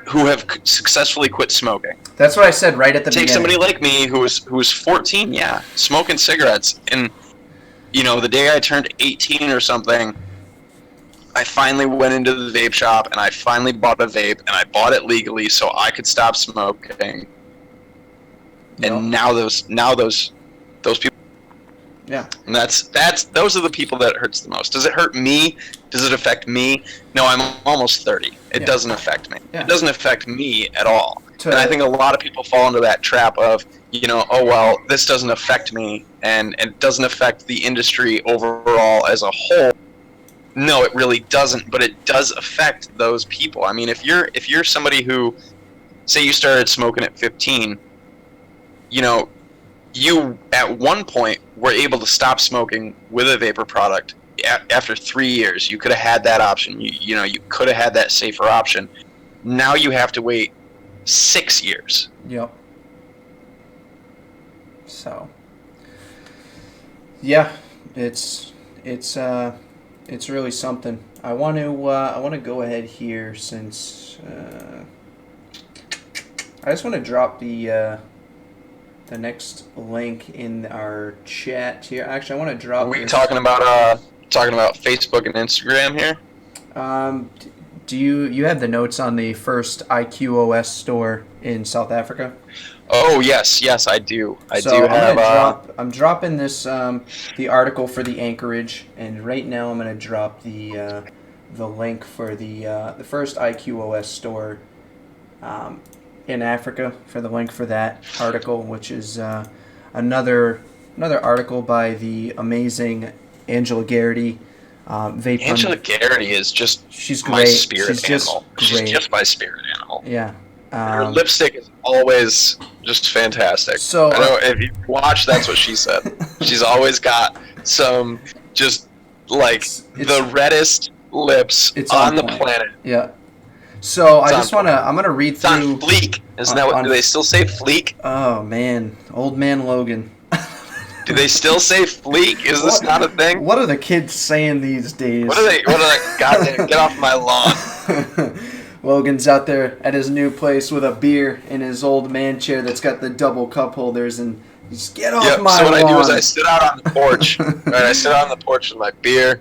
who have successfully quit smoking. That's what I said right at the beginning. Take somebody like me who was 14, smoking cigarettes, and the day I turned 18 or something, I finally went into the vape shop and I finally bought a vape, and I bought it legally so I could stop smoking. And now those people. Yeah. And those are the people that it hurts the most. Does it hurt me? Does it affect me? No, I'm almost 30. It doesn't affect me. Yeah. It doesn't affect me at all. And I think a lot of people fall into that trap of, oh, well, this doesn't affect me, and it doesn't affect the industry overall as a whole. No, it really doesn't, but it does affect those people. I mean, if you're somebody who, say you started smoking at 15, you at one point were able to stop smoking with a vapor product after 3 years. You could have had that option. You could have had that safer option. Now you have to wait 6 years. Yep. So, yeah, it's really something. I want to go ahead here, since I just want to drop the next link in our chat here. Actually, I want to drop. Are we talking about Facebook and Instagram here? Do you have the notes on the first IQOS store in South Africa? Oh yes, I do. I'm dropping this the article for the Anchorage, and right now I'm gonna drop the link for the first IQOS store in Africa, for the link for that article, which is another article by the amazing Angela Garrity. Vape. Angela Garrity is just my spirit animal. She's just my spirit animal. Yeah. Her lipstick is always just fantastic. So I know if you watch, that's what she said. She's always got some just like the reddest lips on the planet. Yeah. So I'm gonna read through. It's on fleek. Isn't that what? Do they still say fleek? Oh man, old man Logan. Do they still say fleek? Is this not a thing? What are the kids saying these days? What are they? Goddamn, get off my lawn. Logan's out there at his new place with a beer in his old man chair that's got the double cup holders, and just get off my lawn. So what I do is I sit out on the porch. Right, I sit out on the porch with my beer,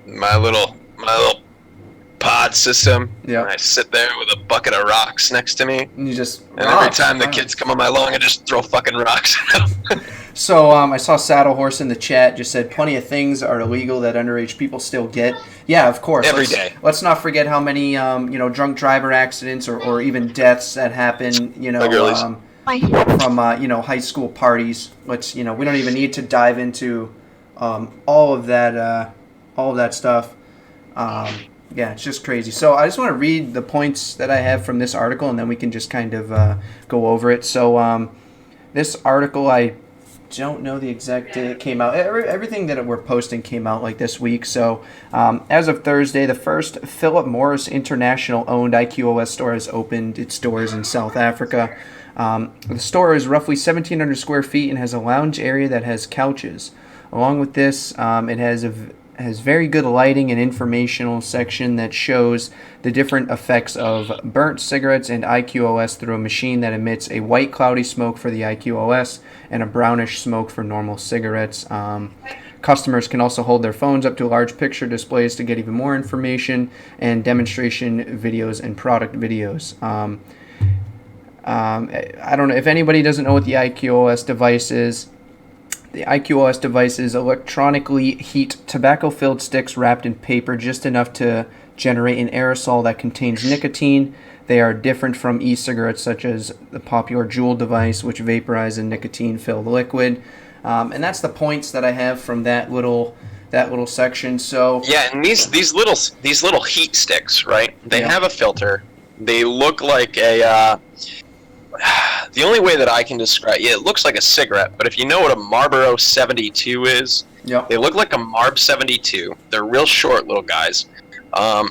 my little pod system. Yeah. And I sit there with a bucket of rocks next to me. And you just. And every time the kids come on my lawn, I just throw fucking rocks at them. So I saw Saddle Horse in the chat just said plenty of things are illegal that underage people still get. Yeah, of course. Every day. Let's not forget how many drunk driver accidents or even deaths that happen. From high school parties. We don't even need to dive into all of that stuff. Yeah, it's just crazy. So I just want to read the points that I have from this article, and then we can just kind of go over it. So this article, I don't know the exact date it came out. Everything that we're posting came out like this week. So as of Thursday, the first Philip Morris International-owned IQOS store has opened its doors in South Africa. The store is roughly 1,700 square feet and has a lounge area that has couches. Along with this, it has very good lighting and informational section that shows the different effects of burnt cigarettes and IQOS through a machine that emits a white cloudy smoke for the IQOS and a brownish smoke for normal cigarettes. Customers can also hold their phones up to large picture displays to get even more information and demonstration videos and product videos. I don't know if anybody doesn't know what the IQOS device is. The IQOS device is electronically heat tobacco-filled sticks wrapped in paper just enough to generate an aerosol that contains nicotine. They are different from e-cigarettes such as the popular Juul device, which vaporize a nicotine-filled liquid. And that's the points that I have from that little section. So yeah, and these little heat sticks, right? They have a filter. They look like a. The only way that I can describe it looks like a cigarette, but if you know what a Marlboro 72 is, they look like a Marb 72. They're real short little guys.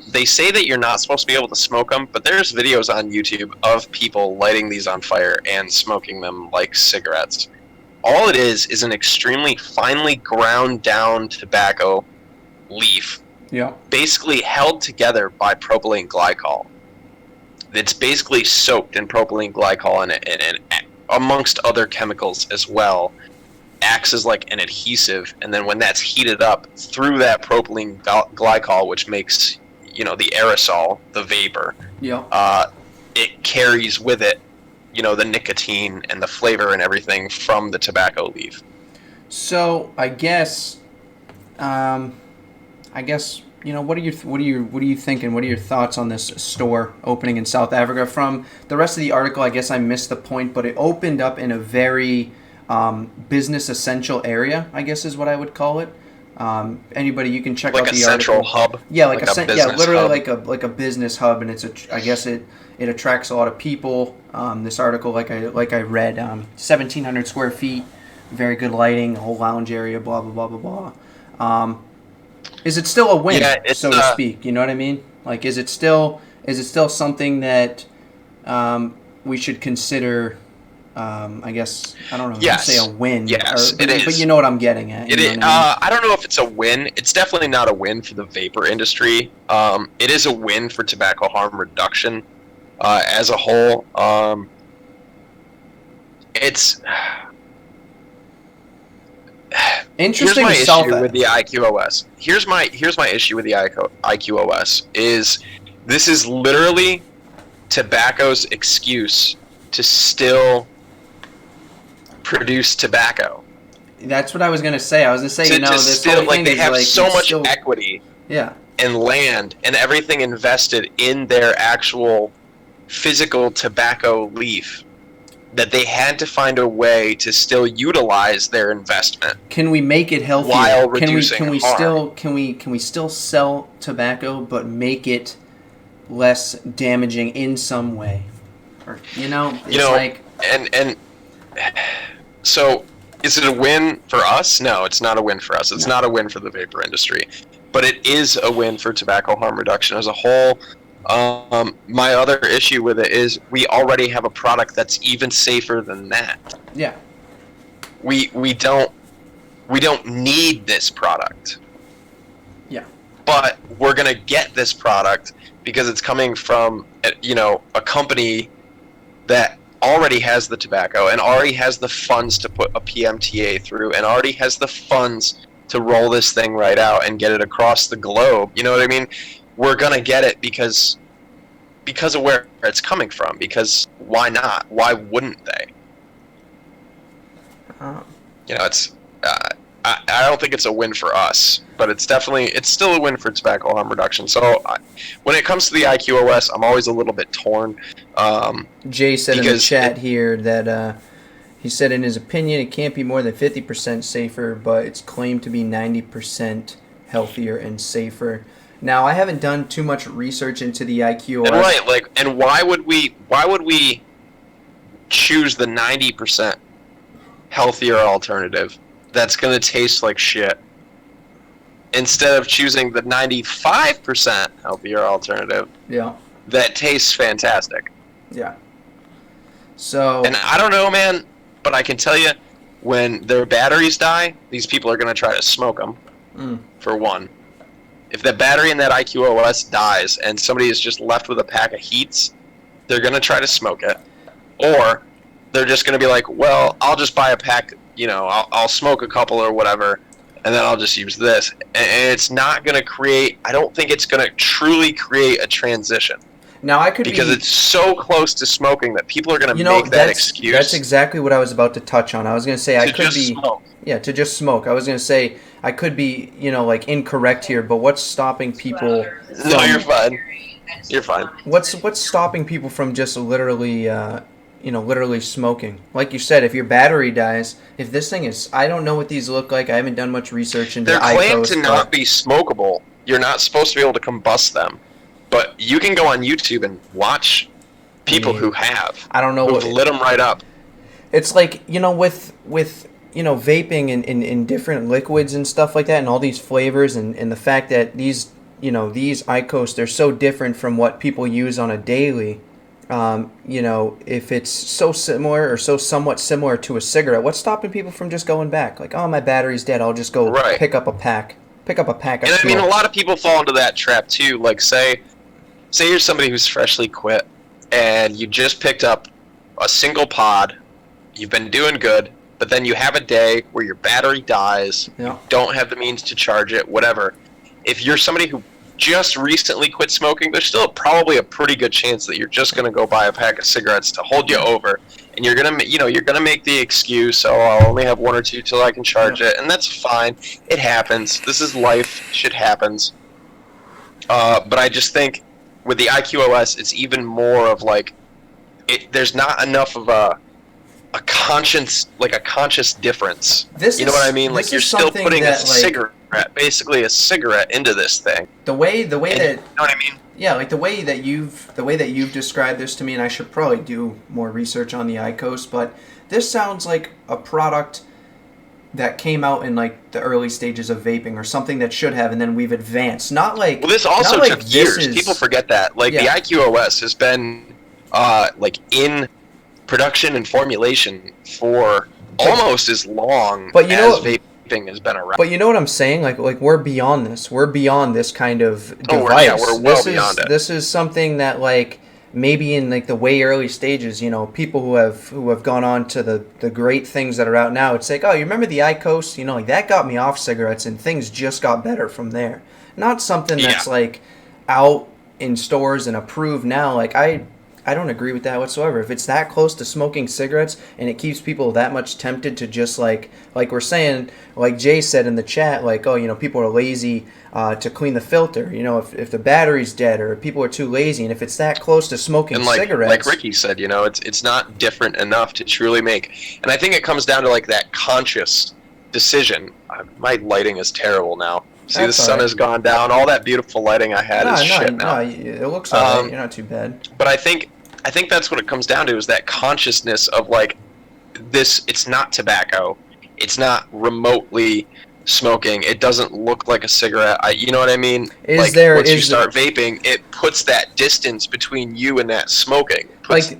They say that you're not supposed to be able to smoke them, but there's videos on YouTube of people lighting these on fire and smoking them like cigarettes. All it is an extremely finely ground down tobacco leaf, basically held together by propylene glycol. It's basically soaked in propylene glycol and amongst other chemicals as well, acts as like an adhesive, and then when that's heated up through that propylene glycol, which makes the aerosol, the vapor, it carries with it the nicotine and the flavor and everything from the tobacco leaf. So I guess what are you thinking? What are your thoughts on this store opening in South Africa? From the rest of the article, I guess I missed the point, but it opened up in a very business essential area, I guess is what I would call it. Anybody, you can check out the article. Like a central hub. Yeah, literally hub. like a business hub, and I guess it attracts a lot of people. This article, like I read, 1,700 square feet, very good lighting, a whole lounge area, blah blah blah blah blah. Is it still a win, so to speak? You know what I mean? Like, is it still something that we should consider? I guess I don't know. Yes. Say a win. Yes, it is. But you know what I'm getting at. It is. I don't know if it's a win. It's definitely not a win for the vapor industry. It is a win for tobacco harm reduction as a whole. It's. Interesting. Here's my issue with the IQOS. Here's my issue with the IQOS is this is literally tobacco's excuse to still produce tobacco. That's what I was gonna say. I was gonna say, this still, whole thing they is have like so much still, equity, and land and everything invested in their actual physical tobacco leaf, that they had to find a way to still utilize their investment. Can we make it healthier? While reducing harm? Can we still sell tobacco but make it less damaging in some way? Or so is it a win for us? No, it's not a win for us. It's not a win for the vapor industry, but it is a win for tobacco harm reduction as a whole. My other issue with it is we already have a product that's even safer than that. Yeah. We don't need this product. Yeah. But we're gonna get this product because it's coming from a company that already has the tobacco and already has the funds to put a PMTA through and already has the funds to roll this thing right out and get it across the globe. You know what I mean? We're gonna get it because of where it's coming from. Because why not? Why wouldn't they? it's I don't think it's a win for us, but it's still a win for tobacco harm reduction. So when it comes to the IQOS, I'm always a little bit torn. Jay said in the chat here that he said in his opinion it can't be more than 50% safer, but it's claimed to be 90% healthier and safer. Now, I haven't done too much research into the IQOS. And right, and why would we choose the 90% healthier alternative that's going to taste like shit instead of choosing the 95% healthier alternative that tastes fantastic? Yeah. So. And I don't know, man, but I can tell you, when their batteries die, these people are going to try to smoke them, for one. If the battery in that IQOS dies and somebody is just left with a pack of heats, they're going to try to smoke it. Or they're just going to be like, well, I'll just buy a pack, I'll smoke a couple or whatever, and then I'll just use this. And it's not going to create, I don't think it's going to truly create a transition. Now, because it's so close to smoking that people are going to make that excuse. That's exactly what I was about to touch on. I was going to say I could be smoke. Yeah, to just smoke. I was going to say I could be, incorrect here, but what's stopping people No, you're fine. You're fine. What's stopping people from just literally smoking? Like you said, if your battery dies, if this thing is, I don't know what these look like. I haven't done much research into IQOS. They're claimed to not be smokable. You're not supposed to be able to combust them. But you can go on YouTube and watch people who have. I don't know what lit them right up. It's like, with vaping in different liquids and stuff like that, and all these flavors, and the fact that these IQOS, they're so different from what people use on a daily. If it's so similar or so somewhat similar to a cigarette, what's stopping people from just going back? Like, oh, my battery's dead, I'll just go pick up a pack. Pick up a pack of And I mean, a lot of people fall into that trap too. Like, say you're somebody who's freshly quit and you just picked up a single pod, you've been doing good, but then you have a day where your battery dies, you don't have the means to charge it, whatever. If you're somebody who just recently quit smoking, there's still probably a pretty good chance that you're just going to go buy a pack of cigarettes to hold you over, and you're going to make the excuse, oh, I'll only have one or two till I can charge it, and that's fine. It happens. This is life. Shit happens. But I just think with the IQOS, it's even more of there's not enough of a conscious difference. You know what I mean? Like, you're still putting a cigarette, basically a cigarette, into this thing. The way that you know what I mean? Yeah, like the way that you've described this to me, and I should probably do more research on the IQOS, but this sounds like a product that came out in the early stages of vaping, or something that should have, and then we've advanced. Not like this also took years. People forget that. The IQOS has been in production and formulation for almost as long as vaping has been around. But you know what I'm saying? Like we're beyond this. We're beyond this kind of device. We're well beyond it. This is something that maybe in the way early stages, people who have gone on to the great things that are out now, it's like, oh, you remember the IQOS? That got me off cigarettes, and things just got better from there. Not something that's out in stores and approved now. I don't agree with that whatsoever. If it's that close to smoking cigarettes and it keeps people that much tempted to just like we're saying, like Jay said in the chat, people are lazy to clean the filter. If the battery's dead, or if people are too lazy, and if it's that close to smoking cigarettes. Like Ricky said, it's not different enough to truly make. And I think it comes down to that conscious decision. My lighting is terrible now. See, the sun has gone down. All that beautiful lighting I had is shit now. No, it looks all right. You're not too bad. But I think that's what it comes down to, is that consciousness of this. It's not tobacco. It's not remotely smoking. It doesn't look like a cigarette. You know what I mean? Once you start vaping, it puts that distance between you and that smoking.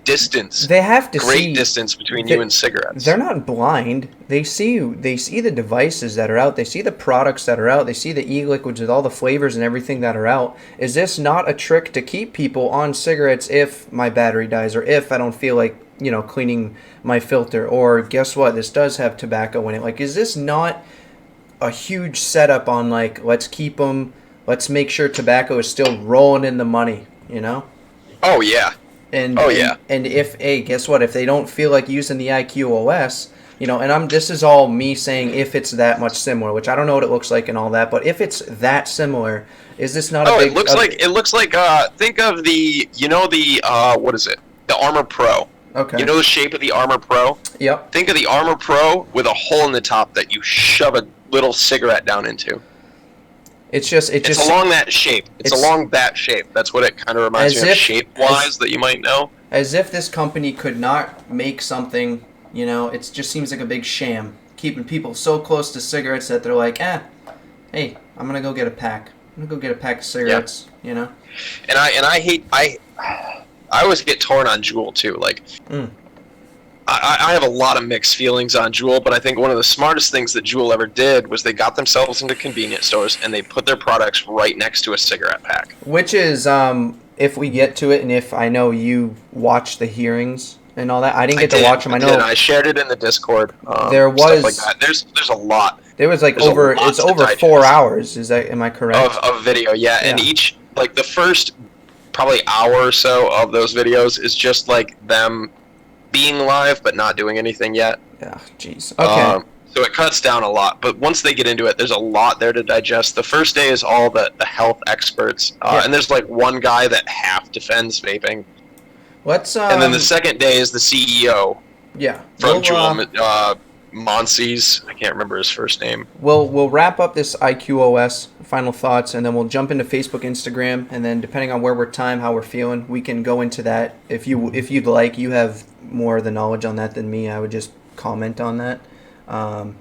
Distance. They have to great distance between you and cigarettes. They're not blind. They see you. They see the devices that are out. They see the products that are out. They see the e-liquids with all the flavors and everything that are out. Is this not a trick to keep people on cigarettes if my battery dies, or if I don't feel like cleaning my filter, or guess what? This does have tobacco in it. Is this not a huge setup on let's keep them, let's make sure tobacco is still rolling in the money, Oh yeah. And if guess what? If they don't feel like using the IQOS, and this is all me saying if it's that much similar, which I don't know what it looks like and all that, but if it's that similar, is this not a big... It looks like think of the what is it? The Armor Pro. Okay. You know the shape of the Armor Pro? Yep. Think of the Armor Pro with a hole in the top that you shove a little cigarette down into. It's along that shape. It's along that shape. That's what it kind of reminds me of shape-wise that you might know. As if this company could not make something, it just seems like a big sham, keeping people so close to cigarettes that they're like, hey, I'm going to go get a pack. I'm going to go get a pack of cigarettes, And I always get torn on Juul, too. Like, I have a lot of mixed feelings on Juul, but I think one of the smartest things that Juul ever did was they got themselves into convenience stores and they put their products right next to a cigarette pack. Which is, if we get to it, and if I know you watch the hearings and all that, I didn't get to watch them. I shared it in the Discord. There was stuff like that. There's a lot. There was over 4 hours. Am I correct? Of video, yeah. And each the first probably hour or so of those videos is just like them being live but not doing anything yet. Yeah, jeez. Okay. So it cuts down a lot, but once they get into it, there's a lot there to digest. The first day is all the health experts, and there's one guy that half defends vaping. And then the second day is the CEO. Yeah. From Juul, Monsees. I can't remember his first name. We'll wrap up this IQOS final thoughts, and then we'll jump into Facebook, Instagram, and then depending on where we're how we're feeling, we can go into that. If you'd like, you have more of the knowledge on that than me. I would just comment on that. I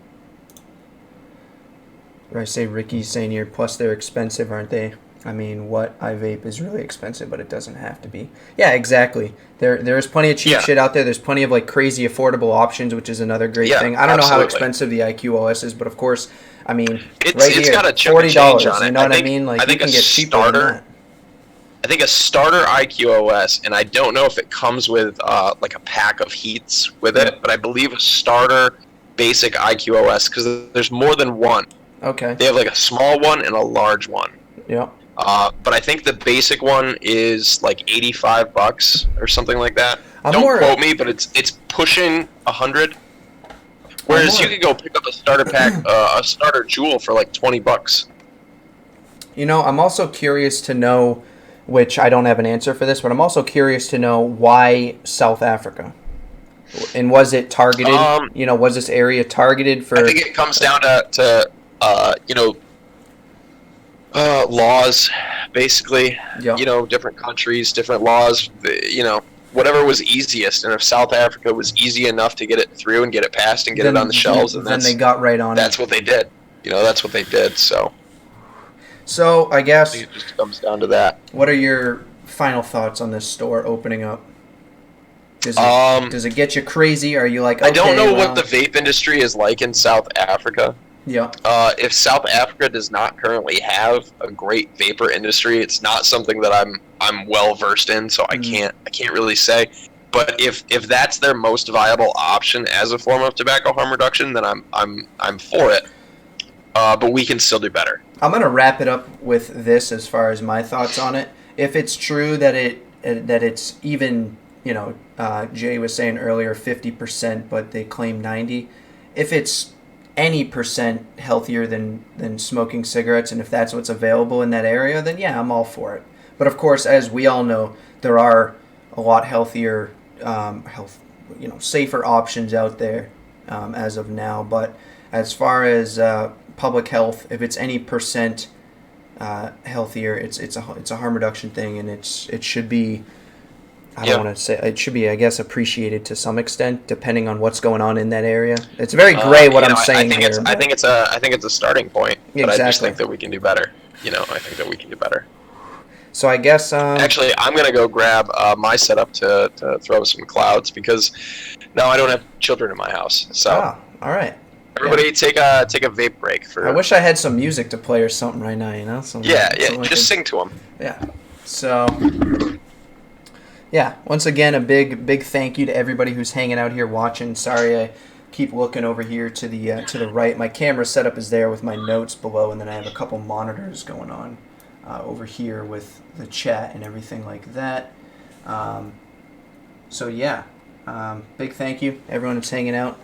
say Ricky's saying here, plus they're expensive, aren't they? I mean, what I vape is really expensive, but it doesn't have to be. Yeah, exactly. There's plenty of cheap shit out there. There's plenty of crazy affordable options, which is another great thing. I don't know how expensive the IQOS is, but of course, I mean, it's got a $40. You know what I mean? I think you can get cheaper than that. I think a starter IQOS, and I don't know if it comes with a pack of heats with it, but I believe a starter basic IQOS, because there's more than one. Okay. They have a small one and a large one. Yeah. But I think the basic one is $85 or something like that. Don't quote me, but it's pushing 100. Whereas you could go pick up a starter pack, a starter Juul for $20. I'm also curious to know, which I don't have an answer for this, but I'm also curious to know why South Africa. And was it targeted? Was this area targeted for? I think it comes down to laws, basically. Yep. Different countries, different laws. Whatever was easiest, and if South Africa was easy enough to get it through and get it passed and get it on the shelves, and then they got right on it. That's what they did. That's what they did. So I guess I think it just comes down to that. What are your final thoughts on this store opening up? Does it get you crazy? Are you like, okay, I don't know what the vape industry is like in South Africa. Yeah. If South Africa does not currently have a great vapor industry, it's not something that I'm well versed in, so I can't really say. But if that's their most viable option as a form of tobacco harm reduction, then I'm for it. But we can still do better. I'm gonna wrap it up with this as far as my thoughts on it. If it's true that it's even, Jay was saying earlier 50%, but they claim 90. If it's any percent healthier than smoking cigarettes, and if that's what's available in that area, then yeah, I'm all for it. But of course, as we all know, there are a lot healthier, safer options out there as of now. But as far as public health, if it's any percent healthier, it's a harm reduction thing, and it should be. I don't want to say it should be, I guess, appreciated to some extent, depending on what's going on in that area. It's very gray what I'm saying here. I think it's a starting point, but exactly. I just think that we can do better. I think that we can do better. So I guess actually, I'm gonna go grab my setup to throw some clouds, because now I don't have children in my house. So all right. Everybody take a vape break for. I wish I had some music to play or something right now. Just sing to them. Yeah. So. Yeah, once again, a big thank you to everybody who's hanging out here watching. Sorry, I keep looking over here to the right. My camera setup is there with my notes below, and then I have a couple monitors going on over here with the chat and everything like that. Big thank you, everyone that's hanging out.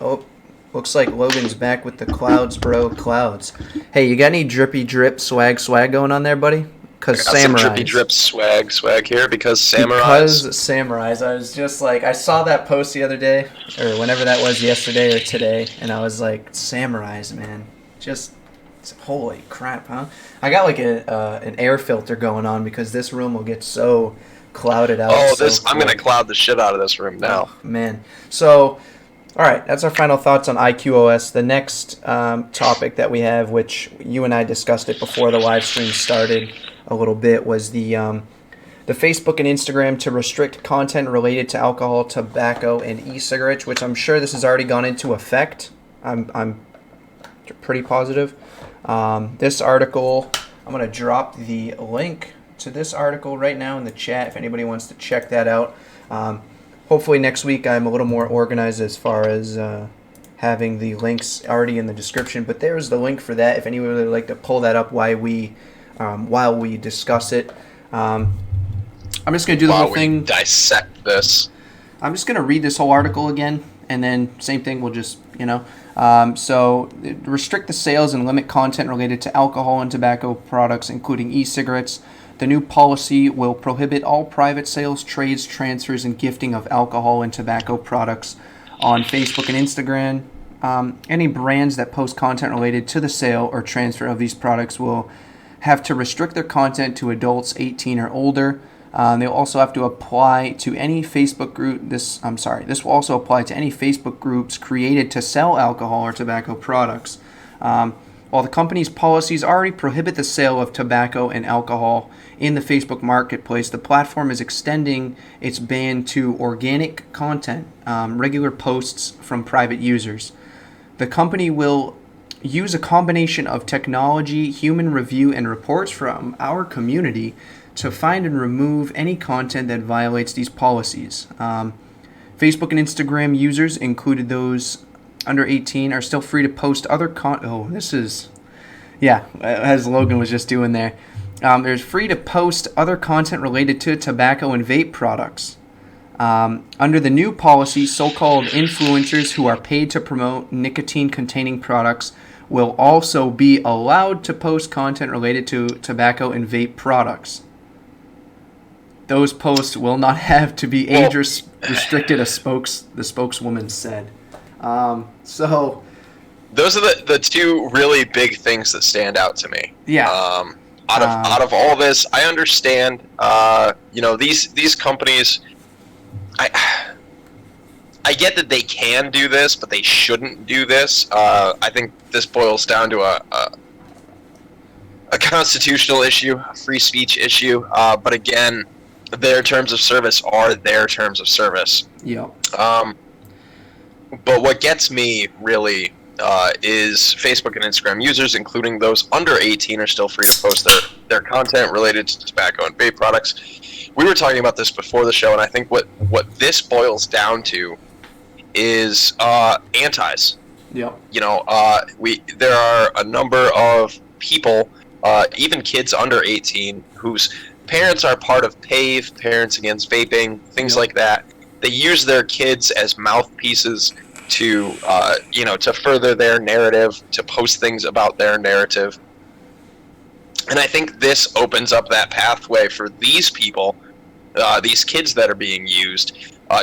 Looks like Logan's back with the clouds, bro. Clouds. Hey, you got any drippy drip swag going on there, buddy? Because Got some drippy drip swag here because samurais. Because samurais. I was just like, I saw that post the other day, or whenever that was, yesterday or today, and I was like, samurais, man. Just, holy crap, huh? I got like an air filter going on because this room will get so clouded out. Oh, I'm going to cloud the shit out of this room now. Oh, man. So, all right, that's our final thoughts on IQOS. The next topic that we have, which you and I discussed it before the live stream started a little bit, was the Facebook and Instagram to restrict content related to alcohol, tobacco, and e-cigarettes, which I'm sure this has already gone into effect. I'm pretty positive. This article, I'm going to drop the link to this article right now in the chat if anybody wants to check that out. Hopefully next week I'm a little more organized as far as having the links already in the description. But there's the link for that if anyone would like to pull that up while we discuss it. I'm just going to do the whole thing. Dissect this. I'm just going to read this whole article again, and then same thing, we'll just, so restrict the sales and limit content related to alcohol and tobacco products, including e-cigarettes. The new policy will prohibit all private sales, trades, transfers, and gifting of alcohol and tobacco products on Facebook and Instagram. Any brands that post content related to the sale or transfer of these products will have to restrict their content to adults 18 or older. They'll also have to apply to any Facebook group. This will also apply to any Facebook groups created to sell alcohol or tobacco products. While the company's policies already prohibit the sale of tobacco and alcohol in the Facebook marketplace, the platform is extending its ban to organic content, regular posts from private users. The company will use a combination of technology, human review, and reports from our community to find and remove any content that violates these policies. Facebook and Instagram users, included those under 18, are still free to post other as Logan was just doing there. They're free to post other content related to tobacco and vape products. Under the new policy, so-called influencers who are paid to promote nicotine-containing products will also be allowed to post content related to tobacco and vape products. Those posts will not have to be age restricted, the spokeswoman said. So those are the two really big things that stand out to me. Yeah. Out of all this, I understand. These companies. I get that they can do this, but they shouldn't do this. I think this boils down to a constitutional issue, a free speech issue. But again, their terms of service are their terms of service. Yeah. But what gets me really is Facebook and Instagram users, including those under 18, are still free to post their content related to tobacco and vape products. We were talking about this before the show, and I think what this boils down to is antis. Yeah. There are a number of people, even kids under 18, whose parents are part of PAVE, Parents Against Vaping, things like that. They use their kids as mouthpieces to further their narrative, to post things about their narrative. And I think this opens up that pathway for these people, these kids that are being used,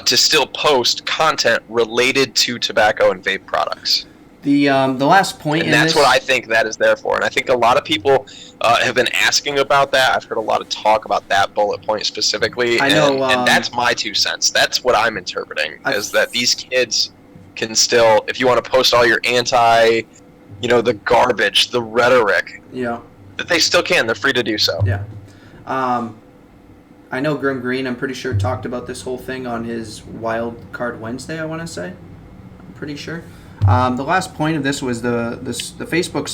to still post content related to tobacco and vape products. The last point, and that's what I think that is there for. And I think a lot of people have been asking about that. I've heard a lot of talk about that bullet point specifically. I know, and that's my 2 cents. That's what I'm interpreting, is that these kids can still, if you want to post all your the garbage, the rhetoric, that they still can. They're free to do so. Yeah. I know Grim Green, I'm pretty sure, talked about this whole thing on his Wild Card Wednesday, I want to say. I'm pretty sure. The last point of this was the Facebook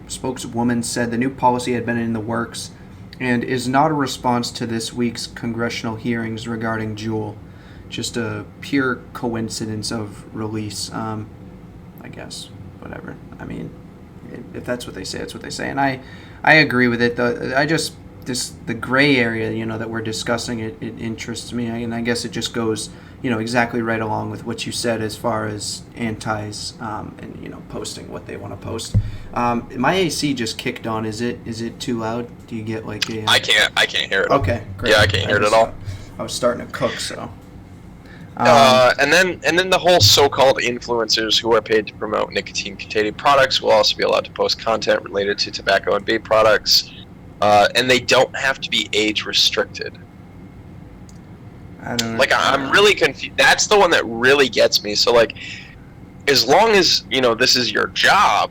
spokeswoman said the new policy had been in the works and is not a response to this week's congressional hearings regarding Juul. Just a pure coincidence of release, I guess. Whatever. I mean, if that's what they say, that's what they say. And I agree with it. The gray area, that we're discussing, it interests me. And I guess it just goes, exactly right along with what you said as far as antis and posting what they want to post. My AC just kicked on. Is it too loud? Do you get like a? I can't hear it. Okay, great. Yeah, I can't hear it at all. I was starting to cook, so. And then the whole so-called influencers who are paid to promote nicotine-containing products will also be allowed to post content related to tobacco and vape products, and they don't have to be age restricted. I don't know. Like, I'm really confused. That's the one that really gets me. So, like, as long as this is your job,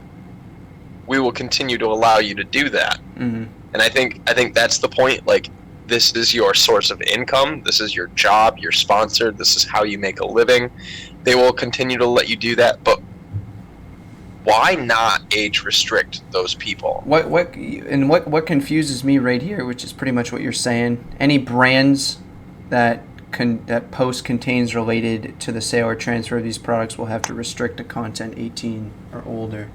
we will continue to allow you to do that. Mm-hmm. And I think that's the point. Like, this is your source of income. This is your job. You're sponsored. This is how you make a living. They will continue to let you do that. But why not age restrict those people? What confuses me right here, which is pretty much what you're saying. Any brands that post contains related to the sale or transfer of these products will have to restrict the content 18 or older.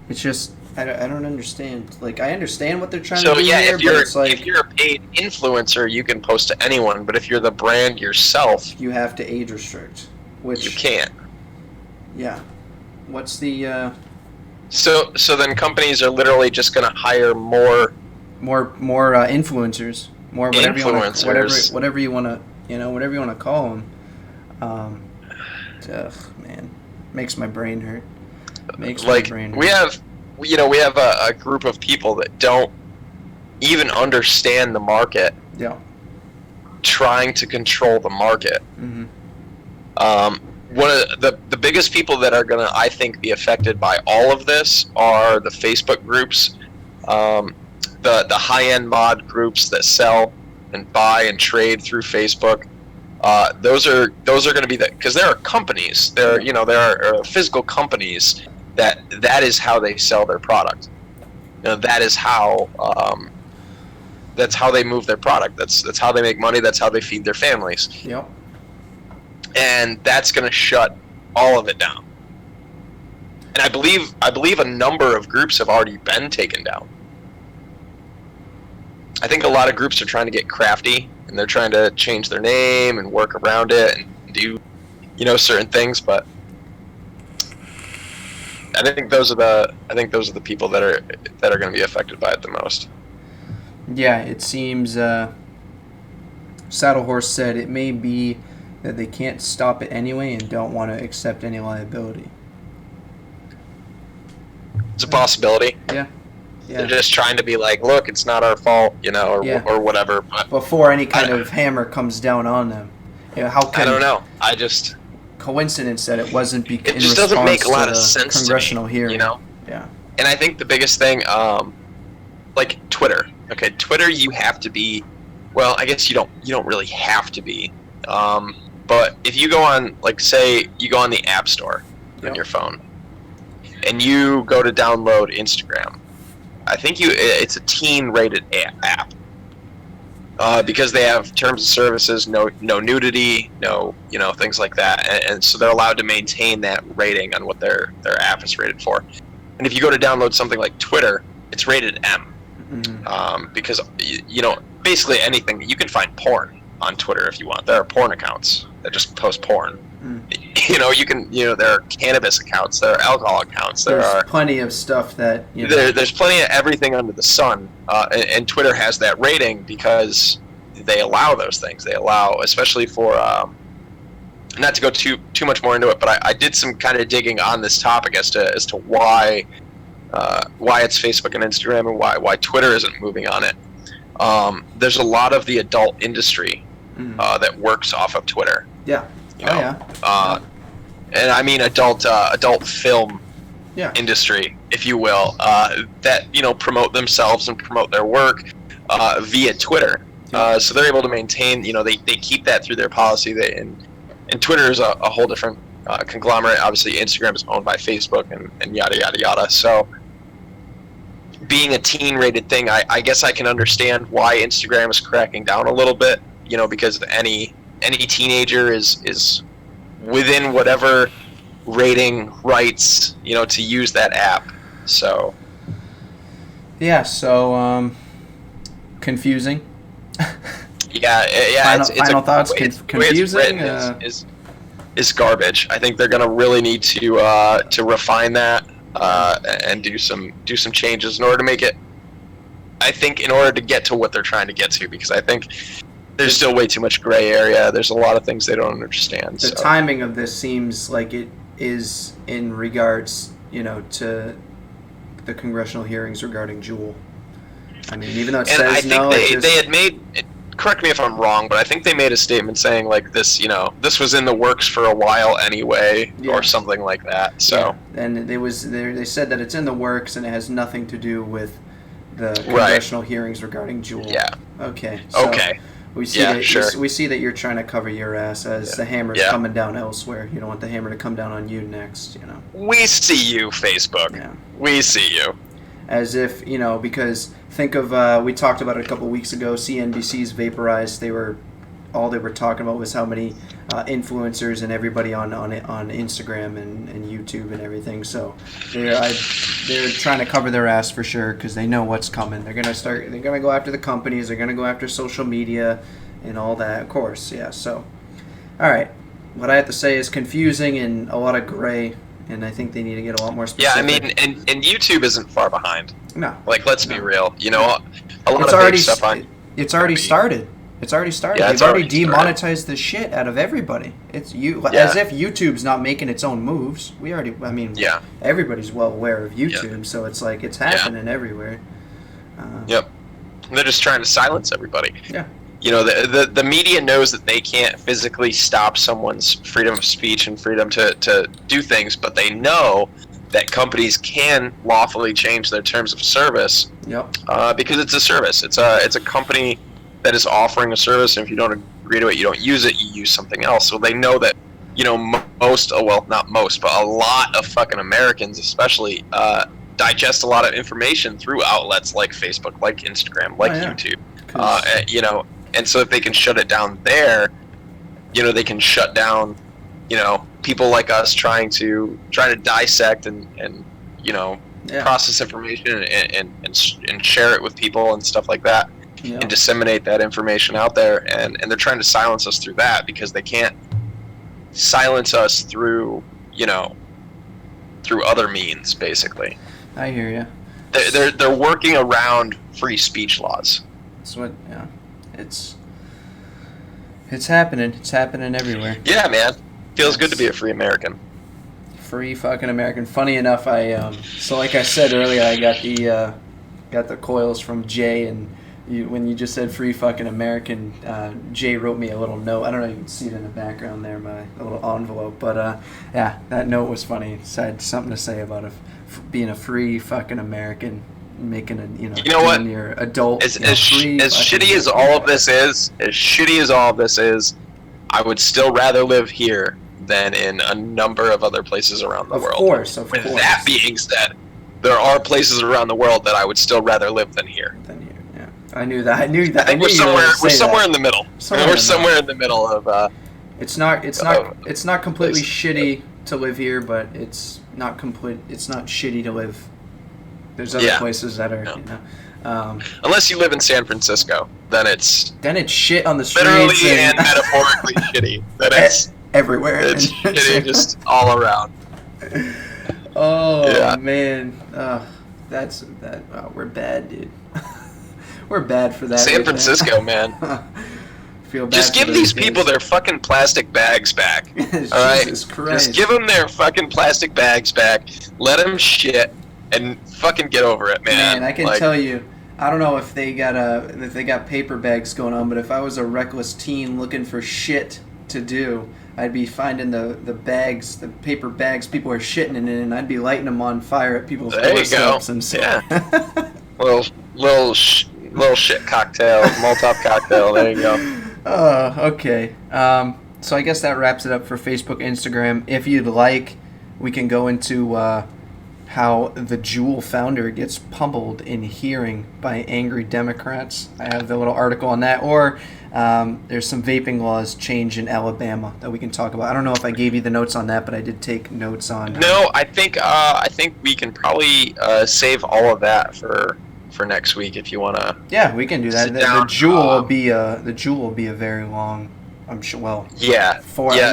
It's just I don't understand. Like, I understand what they're trying to do here, but it's like, if you're a paid influencer, you can post to anyone. But if you're the brand yourself, you have to age restrict, which you can't. Yeah. What's the? So then companies are literally just going to hire more influencers. More whatever influencers. whatever you want to whatever you want to call them. Man, makes my brain hurt. We have a group of people that don't even understand the market. Yeah. Trying to control the market. Mm-hmm. One of the biggest people that are gonna, I think, be affected by all of this are the Facebook groups. The high-end mod groups that sell and buy and trade through Facebook, those are going to be because there are companies, there are physical companies that is how they sell their product. That is how that's how they move their product. That's how they make money. That's how they feed their families. Yep. And that's going to shut all of it down. And I believe a number of groups have already been taken down. I think a lot of groups are trying to get crafty, and they're trying to change their name and work around it and do, certain things. But I think those are the people that are going to be affected by it the most. Yeah, it seems. Saddle Horse said it may be that they can't stop it anyway and don't want to accept any liability. It's a possibility. Yeah. Yeah. They're just trying to be like, look, it's not our fault, or whatever. But before any kind of hammer comes down on them, how can I don't know. I just coincidence that it wasn't it just doesn't make a lot of sense congressional to me, hearing. Yeah. And I think the biggest thing, like Twitter. Okay, Twitter, you have to be. Well, I guess you don't really have to be. But if you go on, like, say you go on the App Store on your phone, and you go to download Instagram. I think it's a teen-rated app because they have terms of services, no nudity, no things like that, and so they're allowed to maintain that rating on what their app is rated for. And if you go to download something like Twitter, it's rated M, because basically anything you can find porn on Twitter if you want. There are porn accounts that just post porn. You can there are cannabis accounts, there are alcohol accounts, there's plenty of stuff that there's plenty of everything under the sun, and Twitter has that rating because they allow those things. They allow, especially for not to go too much more into it, but I did some kind of digging on this topic as to why it's Facebook and Instagram and why Twitter isn't moving on it. There's a lot of the adult industry that works off of Twitter. Yeah. And I mean adult film industry, if you will, that promote themselves and promote their work via Twitter. So they're able to maintain. They keep that through their policy. And Twitter is a whole different conglomerate. Obviously, Instagram is owned by Facebook and yada yada yada. So being a teen-rated thing, I guess I can understand why Instagram is cracking down a little bit. Because any teenager is within whatever rating rights, to use that app. So confusing. Yeah. Final thoughts. The way Confusing. it's written is garbage. I think they're gonna really need to refine that and do some changes in order to make it. I think in order to get to what they're trying to get to, because I think there's still way too much gray area. There's a lot of things they don't understand. The timing of this seems like it is in regards, to the congressional hearings regarding Juul. I mean, even though it says no, they had made. Correct me if I'm wrong, but I think they made a statement saying like this, this was in the works for a while anyway, or something like that. So, and they said that it's in the works and it has nothing to do with the congressional hearings regarding Juul. Yeah. Okay. So okay. We see we see that you're trying to cover your ass as the hammer's coming down elsewhere. You don't want the hammer to come down on you next. We see you, Facebook. Yeah. We see you. As if because think of we talked about it a couple weeks ago. CNBC's vaporized. They were talking about was how many influencers and everybody on Instagram and YouTube and everything. So they're trying to cover their ass for sure because they know what's coming. They're gonna go after the companies. They're gonna go after social media and all that. Of course, yeah. So, all right. What I have to say is confusing and a lot of gray. And I think they need to get a lot more specific. Yeah, I mean, and YouTube isn't far behind. No. Like, let's be real. A lot it's of already stuff on. It's already started. It's already started. Yeah, They've already demonetized the shit out of everybody. As if YouTube's not making its own moves. Everybody's well aware of YouTube, so it's like it's happening everywhere. Yep. They're just trying to silence everybody. Yeah. The media knows that they can't physically stop someone's freedom of speech and freedom to do things, but they know that companies can lawfully change their terms of service. Yep. Because it's a service. It's a company that is offering a service, and if you don't agree to it, you don't use it. You use something else. So they know that not most, but a lot of fucking Americans, especially, digest a lot of information through outlets like Facebook, like Instagram, like YouTube. And so if they can shut it down there, they can shut down, people like us trying to dissect and process information and share it with people and stuff like that, and disseminate that information out there. And they're trying to silence us through that because they can't silence us through other means, basically. I hear you. They're working around free speech laws. That's what. Yeah. It's happening. It's happening everywhere. Yeah, man. Feels good to be a free American. Free fucking American. Funny enough, so like I said earlier, I got the coils from Jay, and when you just said free fucking American, Jay wrote me a little note. I don't know if you can see it in the background there, my little envelope, but that note was funny. So I had something to say about being a free fucking American. Making Your adult as shitty as all of this is, I would still rather live here than in a number of other places around the world. Of course. With that being said, there are places around the world that I would still rather live than here. Yeah. I knew that. I think we're somewhere in the middle. We're somewhere in the middle of it's not completely shitty to live here, but it's not shitty to live. There's other places that are, unless you live in San Francisco, then it's shit on the streets. Literally and metaphorically shitty. Then it's everywhere. It's shitty just all around. Oh man, we're bad, dude. We're bad for that. San Francisco, man. Feel bad. Just give these people their fucking plastic bags back. All right, Jesus Christ. Just give them their fucking plastic bags back. Let them shit. And fucking get over it, man. Man, I can tell you, I don't know if they got paper bags going on, but if I was a reckless teen looking for shit to do, I'd be finding the paper bags people are shitting in, and I'd be lighting them on fire at people's doorsteps and stuff. Yeah. little shit cocktail, Molotov cocktail. There you go. Okay. So I guess that wraps it up for Facebook, Instagram. If you'd like, we can go into how the Juul founder gets pummeled in hearing by angry Democrats. I have the little article on that. Or there's some vaping laws change in Alabama that we can talk about. I don't know if I gave you the notes on that, but I did take notes on. No, I think we can probably save all of that for for next week if you want to. Yeah, we can do that. Sit The down, jewel will be a very long. I'm sure. Well, Yeah, and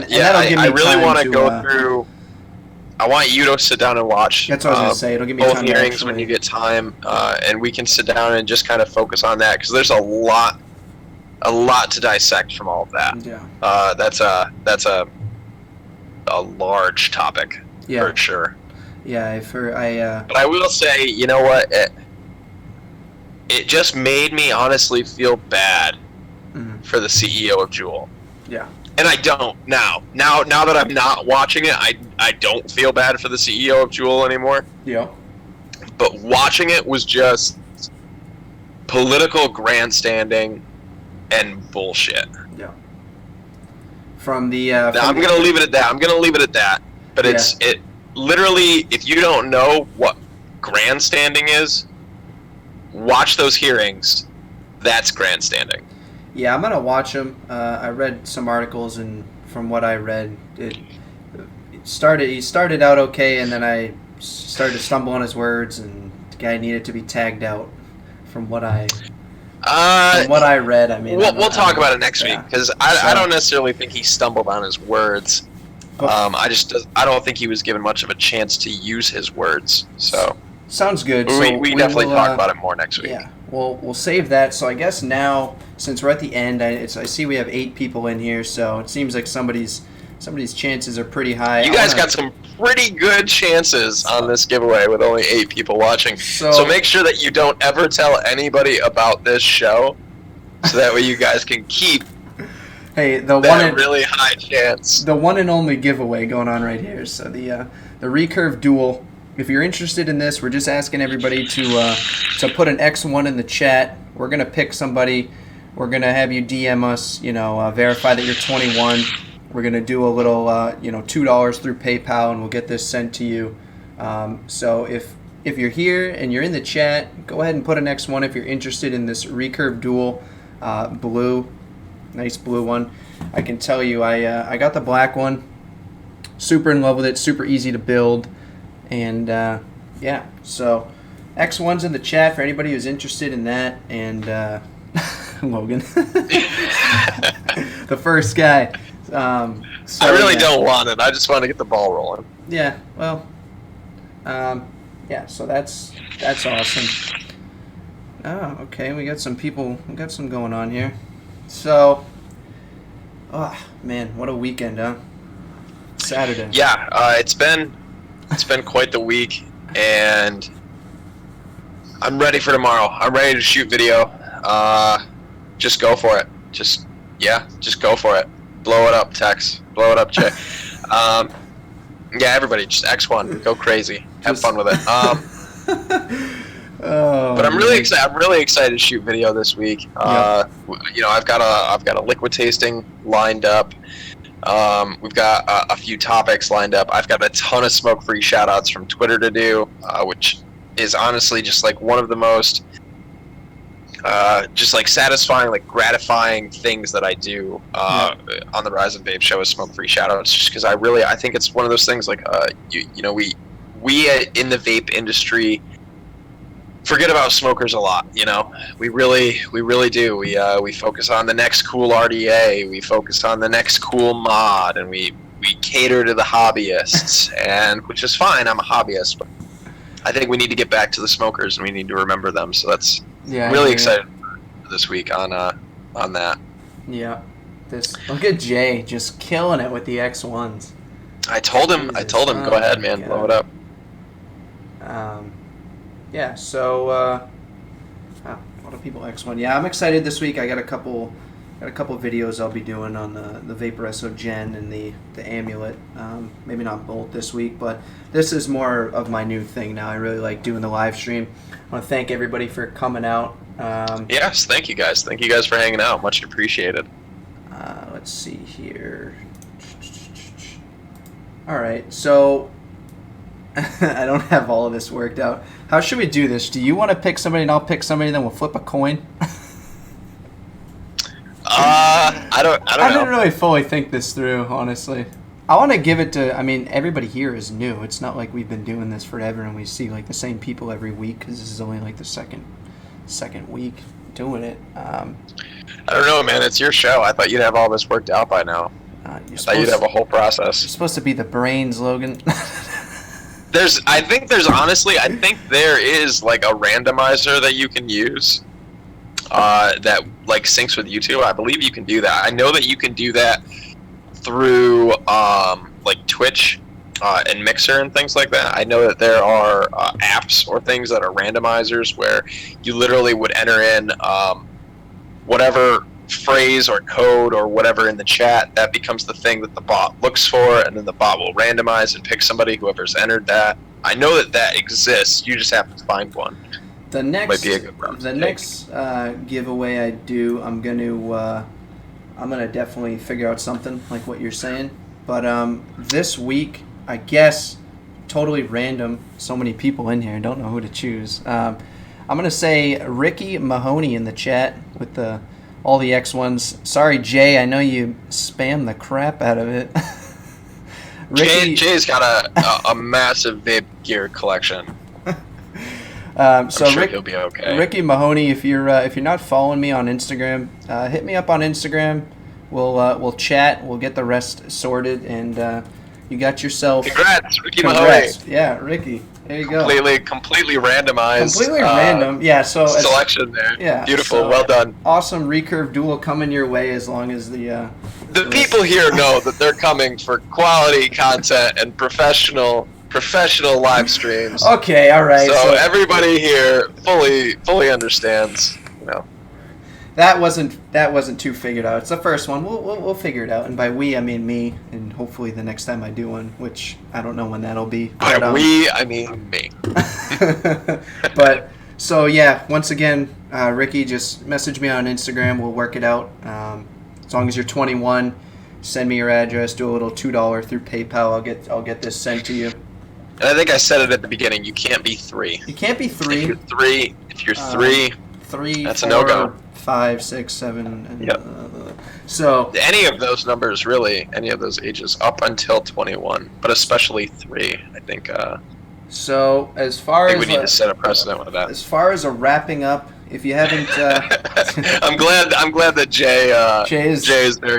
that'll give me I really time want to to go through. I want you to sit down and watch. That's what I was gonna say. It'll give me both time to hearings actually. when you get time, and we can sit down and just kind of focus on that because there's a lot to dissect from all of that. Yeah. That's a large topic for sure. Yeah, But I will say, you know what? It just made me honestly feel bad for the CEO of Juul. Yeah. And I don't now. Now that I'm not watching it, I don't feel bad for the CEO of Juul anymore. Yeah. But watching it was just political grandstanding and bullshit. Yeah. From the. I'm gonna leave it at that. But it literally, if you don't know what grandstanding is, watch those hearings. That's grandstanding. Yeah, I'm gonna watch them. I read some articles, and from what I read, he started out okay, and then I started to stumble on his words, and the guy needed to be tagged out. From what I read, I mean, we'll talk about it next week because I don't necessarily think he stumbled on his words. I don't think he was given much of a chance to use his words. So sounds good. We definitely talk about it more next week. Yeah, we'll save that. So I guess now, since we're at the end, I see we have 8 people in here, so it seems like somebody's chances are pretty high. You guys got some pretty good chances on this giveaway with only 8 people watching. So make sure that you don't ever tell anybody about this show, so that way you guys can keep really high chance. The one and only giveaway going on right here. So the Recurve Dual. If you're interested in this, we're just asking everybody to put an X1 in the chat. We're gonna pick somebody. We're gonna have you DM us. Verify that you're 21. We're gonna do a little, $2 through PayPal, and we'll get this sent to you. So if you're here and you're in the chat, go ahead and put an X1 if you're interested in this Recurve Dual, blue, nice blue one. I can tell you, I got the black one. Super in love with it. Super easy to build, and so X1's in the chat for anybody who's interested in that. And Logan, the first guy. I really don't want it. I just want to get the ball rolling. Yeah, well, so that's awesome. Oh, okay, we got some people. We got some going on here. So, man, what a weekend, huh? Saturday. Yeah, it's been quite the week, and I'm ready for tomorrow. I'm ready to shoot video. Just go for it. Just go for it. Blow it up, Tex. Blow it up, Jay. Everybody, just X1. Go crazy. Have fun with it. But I'm really excited. I'm really excited to shoot video this week. I've got a liquid tasting lined up. We've got a few topics lined up. I've got a ton of smoke-free shout-outs from Twitter to do, which is honestly just like one of the most just like satisfying, like gratifying things that I do on the Rise of Vape show is smoke-free shout-outs, just because I think it's one of those things like we in the vape industry forget about smokers a lot. We really do. We focus on the next cool RDA, we focus on the next cool mod, and we cater to the hobbyists, and which is fine. I'm a hobbyist, but I think we need to get back to the smokers, and we need to remember them. So that's really excited for this week on that. Yeah, look at Jay just killing it with the X1s. I told him, go ahead, man, blow it up. So a lot of people X1. Yeah, I'm excited this week. I got a couple videos I'll be doing on the Vaporesso Gen and the Amulet. Maybe not both this week, but this is more of my new thing now. I really like doing the live stream. I want to thank everybody for coming out. Yes, thank you guys. Thank you guys for hanging out. Much appreciated. Let's see here. All right, so I don't have all of this worked out. How should we do this? Do you want to pick somebody and I'll pick somebody, and then we'll flip a coin? I don't know. I didn't really fully think this through, honestly. I want to give it to, everybody here is new. It's not like we've been doing this forever and we see like the same people every week, because this is only like the second second week doing it. I don't know, man. It's your show. I thought you'd have all this worked out by now. I thought you'd have a whole process. You're supposed to be the brains, Logan. I think there is like a randomizer that you can use that like syncs with YouTube. I believe you can do that. I know that you can do that through like Twitch and Mixer and things like that. I know that there are apps or things that are randomizers where you literally would enter in whatever phrase or code or whatever in the chat, that becomes the thing that the bot looks for, and then the bot will randomize and pick somebody, whoever's entered that. I know that exists. You just have to find one. The next, might be a good route to next giveaway I do, I'm gonna definitely figure out something like what you're saying. But this week, I guess, totally random. So many people in here, don't know who to choose. I'm gonna say Ricky Mahoney in the chat with all the X1s. Sorry, Jay, I know you spam the crap out of it. Jay's got a massive vape gear collection. So I'm sure he'll be okay. Ricky Mahoney, if you're not following me on Instagram, hit me up on Instagram. We'll chat. We'll get the rest sorted, and you got yourself. Congrats, Ricky Mahoney. Yeah, Ricky. There you go. Completely randomized. Completely random. Yeah. So selection there. Yeah. Beautiful. So well done. Awesome Recurve duel coming your way as long as the people here know that they're coming for quality content and professional live streams. Okay. All right. So everybody here fully understands. You know. That wasn't too figured out. It's the first one. We'll figure it out. And by we, I mean me, and hopefully the next time I do one, which I don't know when that'll be. By we, I mean me. But so yeah, once again, Ricky, just message me on Instagram. We'll work it out. As long as you're 21, send me your address. Do a little $2 through PayPal. I'll get this sent to you. And I think I said it at the beginning. You can't be 3. You can't be 3. If you're 3, 3. That's 4, a no-go. 5, 6, 7. And, yep. So any of those numbers, really, any of those ages, up until 21, but especially 3, I think. So as far as we need to set a precedent with that. As far as a wrapping up, if you haven't, I'm glad that Jay's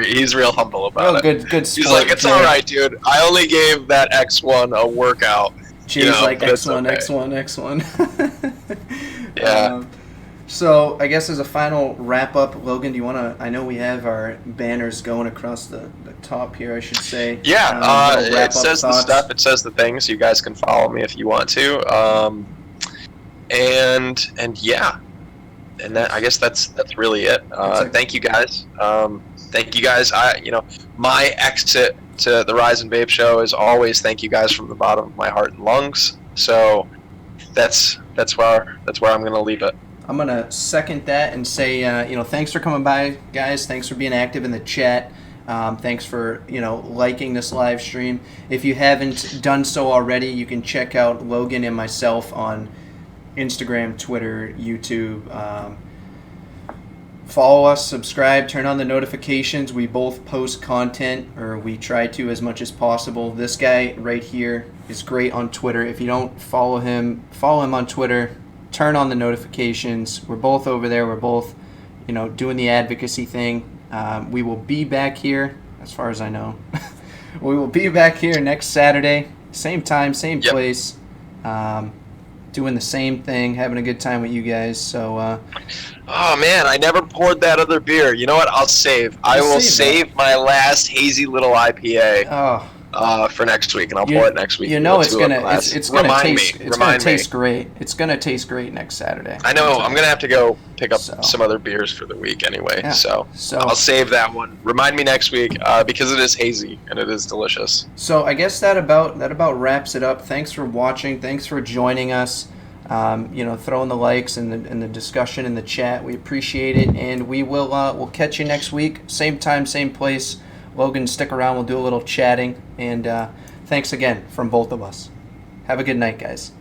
he's real humble about it. Good sport. He's like, it's all right, dude. I only gave that X1 a workout. Jay's like X1, okay. X1. Yeah. So I guess as a final wrap up, Logan, do you want to? I know we have our banners going across the top here. I should say. Yeah. It says the stuff. It says the things. You guys can follow me if you want to. And yeah. And that, I guess that's really it. Thank you guys. Thank you guys. My exit to the Rise and Vape show is always thank you guys from the bottom of my heart and lungs. So that's where I'm gonna leave it. I'm gonna second that and say thanks for coming by, guys. Thanks for being active in the chat. Thanks for liking this live stream. If you haven't done so already, you can check out Logan and myself on Instagram, Twitter, YouTube. Follow us, subscribe, turn on the notifications. We both post content, or we try to as much as possible. This guy right here is great on Twitter. If you don't follow him on Twitter. Turn on the notifications. We're both over there. We're both, doing the advocacy thing. We will be back here, as far as I know. We will be back here next Saturday, same time, same place. Doing the same thing, having a good time with you guys. So. Oh man, I never poured that other beer. You know what? I'll save. I will save my last hazy little IPA. For next week, and I'll pour it next week. It's gonna taste great. It's gonna taste great next Saturday. I know. I'm gonna have to go pick up some other beers for the week anyway. Yeah. So I'll save that one. Remind me next week because it is hazy and it is delicious. So I guess that about wraps it up. Thanks for watching. Thanks for joining us. Throwing the likes and the discussion in the chat. We appreciate it, and we'll catch you next week. Same time, same place. Logan, stick around. We'll do a little chatting, and thanks again from both of us. Have a good night, guys.